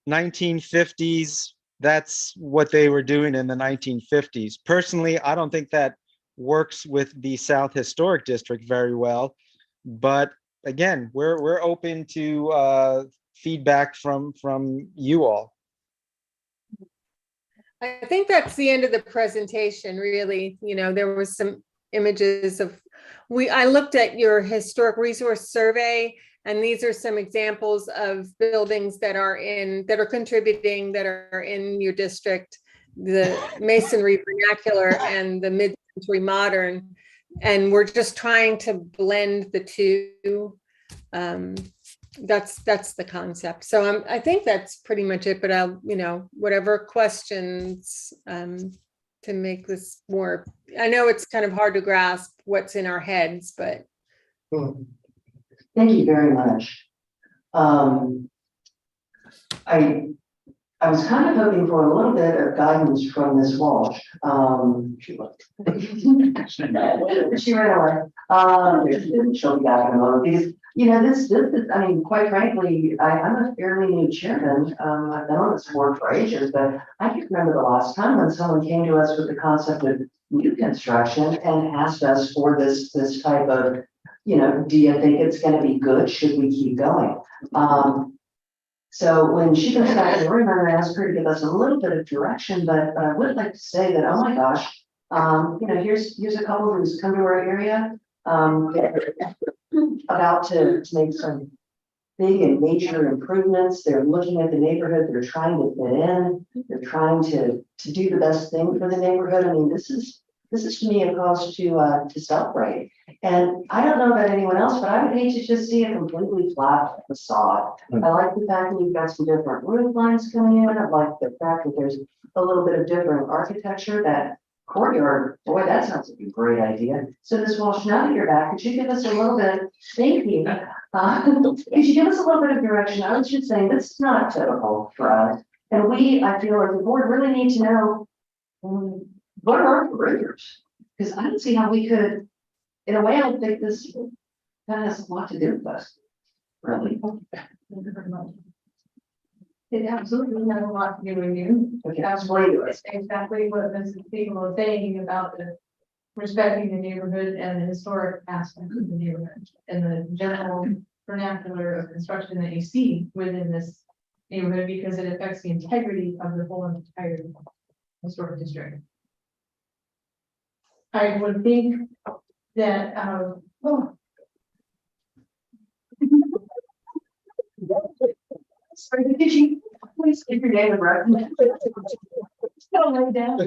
1950s, that's what they were doing in the 1950s. Personally, I don't think that works with the South Historic District very well. But again, we're open to feedback from you all. I think that's the end of the presentation, really. There was some images of I looked at your historic resource survey, and these are some examples of buildings that are contributing, that are in your district, the masonry vernacular and the mid-century modern. And we're just trying to blend the two. That's the concept. So I think that's pretty much it, but I'll, whatever questions, to make this more, I know it's kind of hard to grasp what's in our heads, but. Thank you very much. I was kind of hoping for a little bit of guidance from Ms. Walsh. She ran away. She'll be back in a moment because, this is, I mean, quite frankly, I'm a fairly new chairman. I've been on this board for ages, but I can remember the last time when someone came to us with the concept of new construction and asked us for this type of, do you think it's going to be good? Should we keep going? So when she comes back in the room, I'm going to ask her to give us a little bit of direction, but I would like to say that, oh my gosh, here's a couple who's come to our area, about to make some big and major improvements. They're looking at the neighborhood. They're trying to fit in. They're trying to do the best thing for the neighborhood. I mean, this is to me a cause to celebrate. And I don't know about anyone else, but I would hate to just see a completely flat facade. I like the fact that you've got some different roof lines coming in. I like the fact that there's a little bit of different architecture. That courtyard, boy, that sounds like a great idea. So Ms. Walsh, now that you're back, could you give us a little bit, thank you. Could you give us a little bit of direction? I was just saying, this is not typical for us. And I feel like the board really need to know, what are our careers? Because I don't see how we could, in a way, I don't think this kind of has a lot to do with us. Really. It absolutely has a lot to do with you. Okay, explain to us. Exactly what Mrs. Siegel was saying about the respecting the neighborhood and the historic aspect of the neighborhood and the general vernacular of construction that you see within this neighborhood, because it affects the integrity of the whole entire historic district. I would think that, Sorry, could you please give your name and reference? lay down.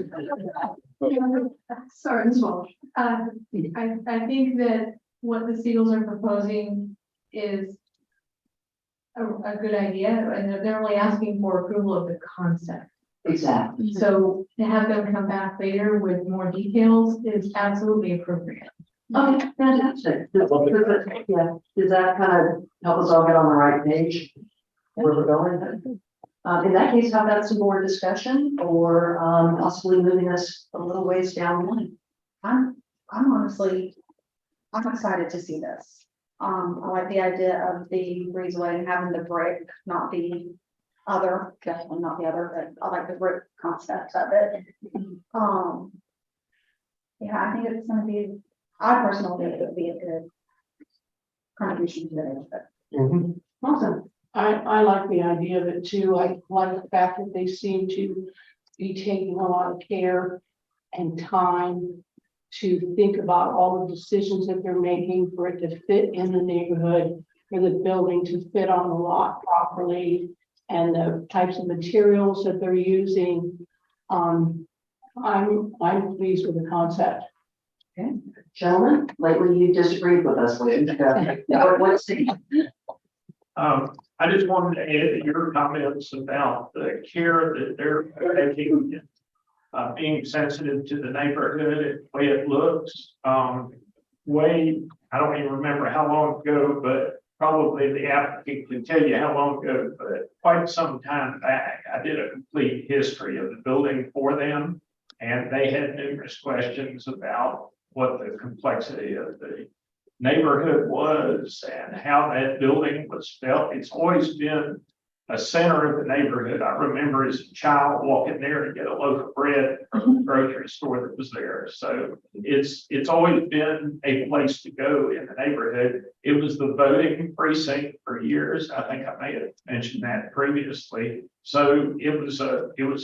Sorry, Ms. Walsh. I think that what the Seagulls are proposing is a good idea, and they're only asking for approval of the concept. Exactly. So to have them come back later with more details is absolutely appropriate. Okay, fantastic. Yeah, does that kind of help us all get on the right page where we're going? In that case, how about some more discussion or possibly moving us a little ways down the line? I'm honestly, I'm excited to see this. I like the idea of the breezeway and having the brick, not the other, definitely not the other, but I like the brick concept of it. Yeah, I think it's gonna be, I personally think it would be a good contribution to the neighborhood. Awesome. I like the idea of it too. I like the fact that they seem to be taking a lot of care and time to think about all the decisions that they're making for it to fit in the neighborhood, for the building to fit on the lot properly, and the types of materials that they're using. I'm pleased with the concept. Okay, gentlemen, lately you disagreed with us. What's the? I just wanted to add your comments about the care that they're taking, being sensitive to the neighborhood and the way it looks. I don't even remember how long ago, but probably the applicant can tell you how long ago, but quite some time back, I did a complete history of the building for them. And they had numerous questions about what the complexity of the neighborhood was and how that building was felt. It's always been a center of the neighborhood. I remember as a child walking there to get a loaf of bread from the grocery store that was there. So it's always been a place to go in the neighborhood. It was the voting precinct for years. I think I may have mentioned that previously. So it was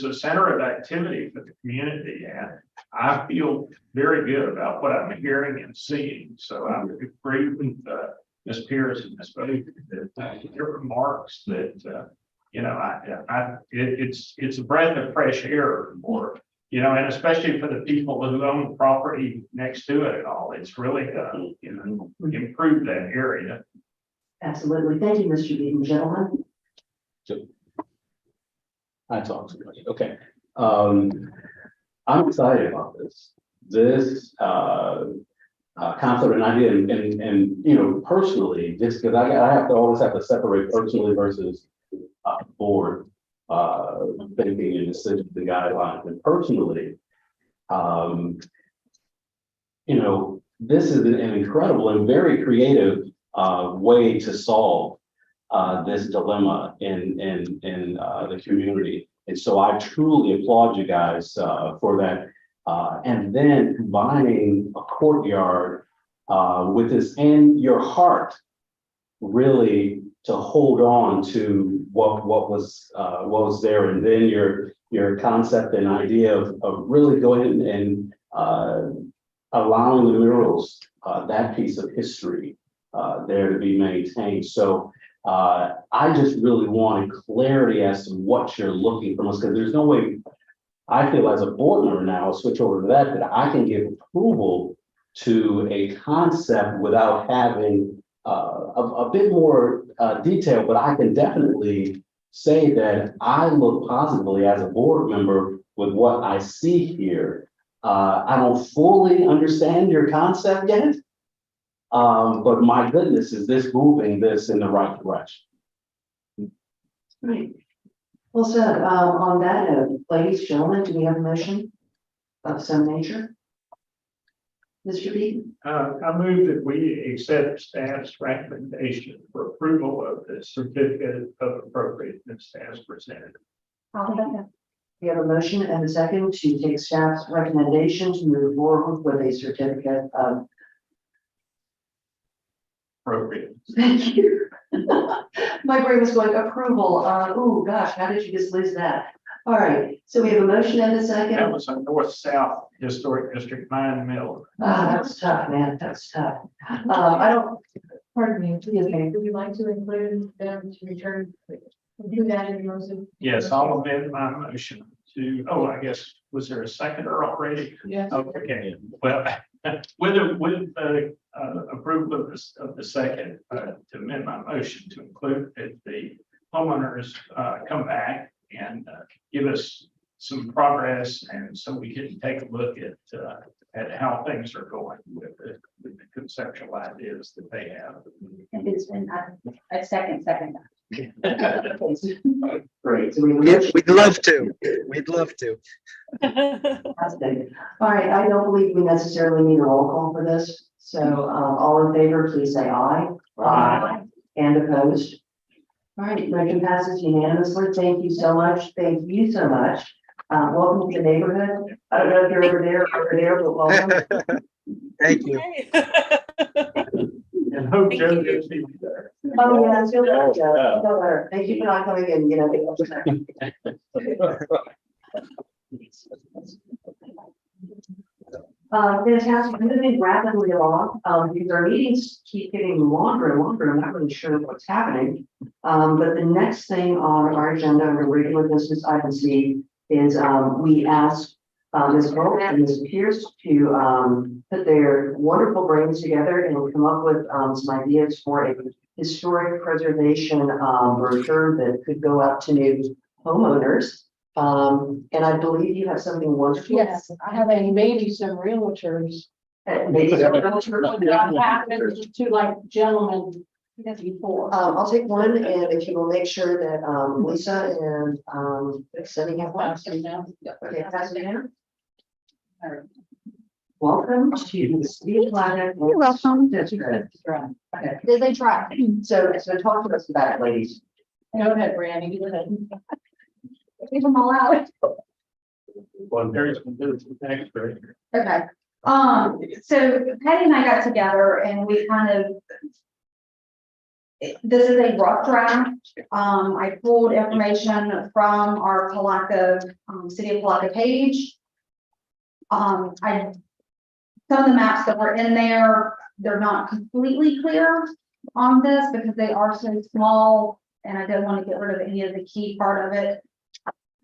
a center of activity for the community, and I feel very good about what I'm hearing and seeing. So I would agree with Ms. Pierce and Ms. Booth that your remarks that it's a breath of fresh air for, and especially for the people who own the property next to it and all. It's really improved that area. Absolutely. Thank you, Mr. Beaton. Gentlemen. I talked too much. Okay. I'm excited about this. This concept and idea, and personally, just because I have to always have to separate personally versus board thinking and decisions and guidelines. And personally, this is an incredible and very creative way to solve this dilemma in the community. And so I truly applaud you guys for that. And then combining a courtyard with this and your heart really to hold on to what was there, and then your concept and idea of really going and allowing the murals, that piece of history there to be maintained. So I just really wanted clarity as to what you're looking from us, because there's no way I feel as a board member now, I'll switch over to that I can give approval to a concept without having a bit more detail, but I can definitely say that I look positively as a board member with what I see here. I don't fully understand your concept yet, but my goodness, is this moving this in the right direction? Great. Well said. On that note, ladies, gentlemen, do we have a motion of some nature? Mr. Beaton? I move that we accept staff's recommendation for approval of the certificate of appropriateness as presented. We have a motion and a second to take staff's recommendation to move forward with a certificate of. Appropriate. Thank you. My brain was going approval. Oh gosh, how did you just lose that? All right, so we have a motion and a second. That was a north-south historic district, mine mill. That's tough, man. That's tough. I don't. Pardon me, Excuse me. would you like to include them to return, do that in your motion? Yes, I'll amend my motion to, I guess, was there a seconder already? Yes. Okay, well, with the approval of the second, to amend my motion to include that the homeowners come back and give us some progress, and so we can take a look at how things are going with the conceptual ideas that they have. And it's been a second. Great. So We'd love to. We'd love to. That's good. All right, I don't believe we necessarily need a roll call for this. So all in favor, please say aye. Aye. And opposed? All right, motion passes unanimously. Thank you so much. Thank you so much. Welcome to the neighborhood. I don't know if you're over there, but welcome. Thank you. And hope Joe gets me there. Oh, yeah, feel better, Joe. Feel better. Thank you for not coming in, Fantastic. Moving rapidly along, because our meetings keep getting longer and longer. I'm not really sure what's happening. But the next thing on our agenda under regular business item C is we asked Ms. Gold and Ms. Pierce to put their wonderful brains together and come up with some ideas for a historic preservation brochure that could go out to new homeowners. And I believe you have something wonderful. Yes, I have maybe some realtors. Maybe some realtors. Happened to like gentlemen before. I'll take one, and if you will make sure that Lisa and Cindy have one. Okay, pass it down. Welcome to the City of Palatka. You're welcome. That's good. Okay. Did they try? So talk to us about it, ladies. Go ahead, Brandy, go ahead. Leave them all out. There's some extra. Okay, so Patty and I got together and we kind of. This is a rough draft. I pulled information from our Palatka, City of Palatka page. Some of the maps that were in there, they're not completely clear on this because they are so small and I don't want to get rid of any of the key part of it.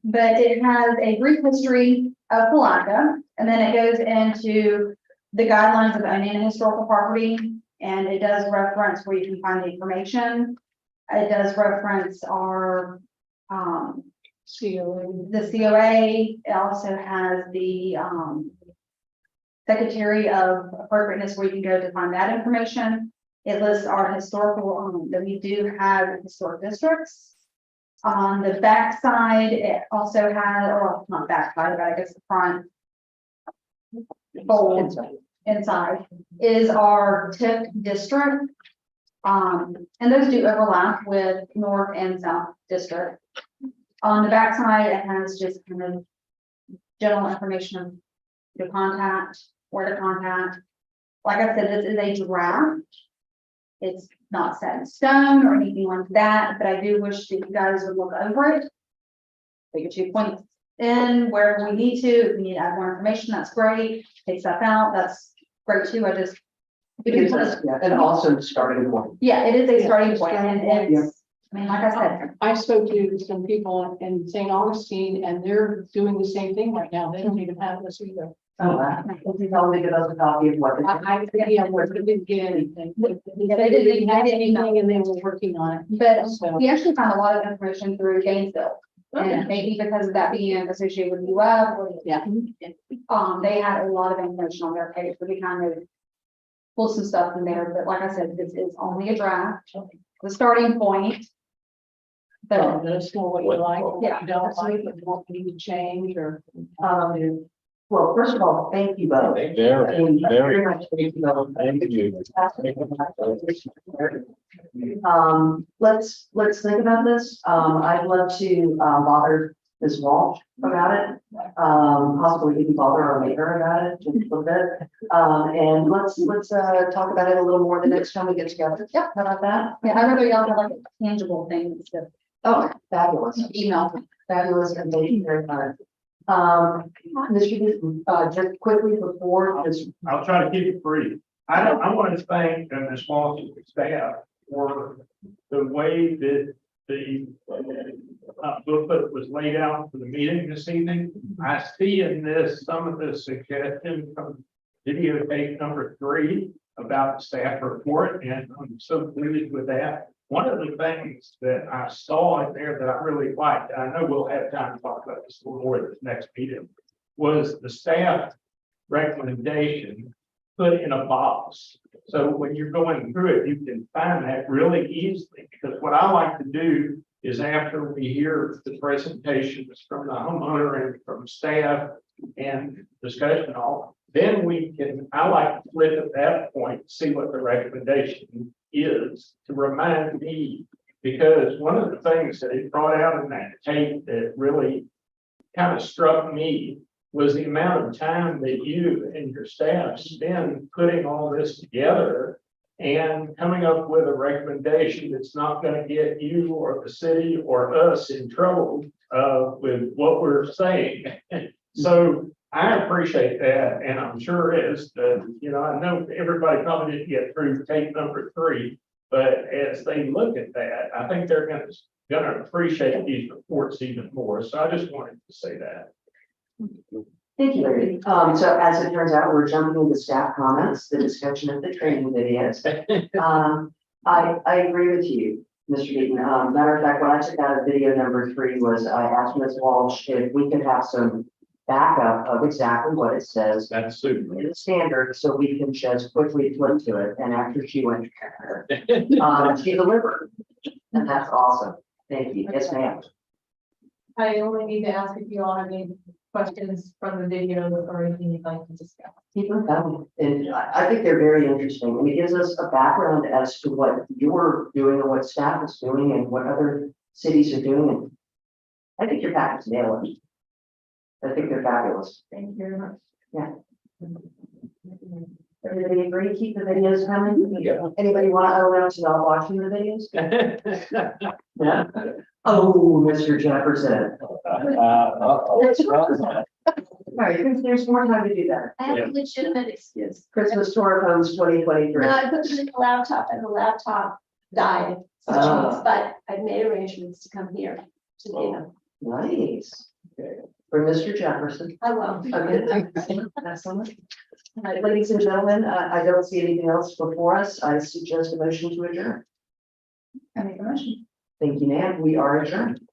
But it has a brief history of Palatka, and then it goes into the guidelines of owning a historical property, and it does reference where you can find the information. It does reference our, COA. the COA. It also has the, Secretary of Appropriateness where you can go to find that information. It lists our historical, that we do have historic districts. On the back side, it also has, or not back side, but I guess the front fold inside is our TIP district. And those do overlap with North and South District. On the back side, it has just kind of general information of the contact, where to contact. Like I said, this is a draft. It's not set in stone or anything like that, but I do wish that you guys would look over it. Take your 2 points in wherever we need to. If we need to add more information, that's great. Take stuff out, that's great too. I just. Because that's, yeah, and also starting point. Yeah, it is a starting point, and it's, I mean, like I said, I spoke to some people in St. Augustine and they're doing the same thing right now. They don't even have this either. Oh, wow. If you tell them to give us a copy of what. Yeah, we didn't get anything. Yeah, They didn't have anything and they were working on it. but So, we actually found a lot of information through Gainesville. And maybe because of that being associated with UF, yeah. they had a lot of information on their page, but we kind of pulled some stuff in there, but like I said, this is only a draft, the starting point. So But, let us know what you like, what Yeah. you don't like, what we need to change or. Well, first of all, thank you both. Very much. Thank you both. Thank you. Let's think about this. I'd love to, bother Ms. Walsh about it. Possibly even bother our mayor about it just a little bit. And let's talk about it a little more the next time we get together. Yeah, how about that? yeah, I'd rather y'all have like a tangible thing instead of Oh, fabulous. email. Fabulous, and thank you very much. Mr. Newton, just quickly before, just, I'll try to keep it brief. I want to thank Ms. Walsh and the staff for the way that the booklet was laid out for the meeting this evening. I see in this some of the suggestions from videotape number 3 about the staff report, and I'm so pleased with that. One of the things that I saw in there that I really liked, and I know we'll have time to talk about this a little more at this next meeting, was the staff recommendation put in a box. So when you're going through it, you can find that really easily, because what I like to do is after we hear the presentations from the homeowner and from staff and discussion all, then I like to flip at that point, see what the recommendation is to remind me, because one of the things that it brought out in that tape that really kind of struck me was the amount of time that you and your staff spend putting all this together and coming up with a recommendation that's not going to get you or the city or us in trouble with what we're saying. So I appreciate that, and I'm sure as I know everybody probably didn't get through tape number 3, but as they look at that, I think they're gonna appreciate these reports even more. So I just wanted to say that. thank you, Larry. So as it turns out, we're jumping into staff comments, the discussion of the training videos. I agree with you, Mr. Deaton. Matter of fact, what I took out of video number 3 was I asked Ms. Walsh if we could have some backup of exactly what it says That's super. in the standard, so we can just quickly flip to it. And after she went, she delivered. And that's awesome. Thank you. Yes, ma'am. I only need to ask if you all have any questions from the video or anything you'd like to discuss. Keep them coming. And I think they're very interesting. And it gives us a background as to what you're doing and what staff is doing and what other cities are doing. I think your packets nail it. I think they're fabulous. Thank you very much. Yeah. Everybody agree, keep the videos coming? Yeah. Anybody want to announce about watching the videos? Yeah. Oh, Mr. Jefferson. All right, there's more time to do that. I have a legitimate excuse. Christmas tour comes 2023. No, I put it in the laptop and the laptop died. Ah. But I've made arrangements to come here to see them. Nice. For Mr. Jefferson. I will. Okay. Excellent. All right, ladies and gentlemen, I don't see anything else before us. I suggest a motion to adjourn. I make a motion. Thank you, ma'am. We are adjourned.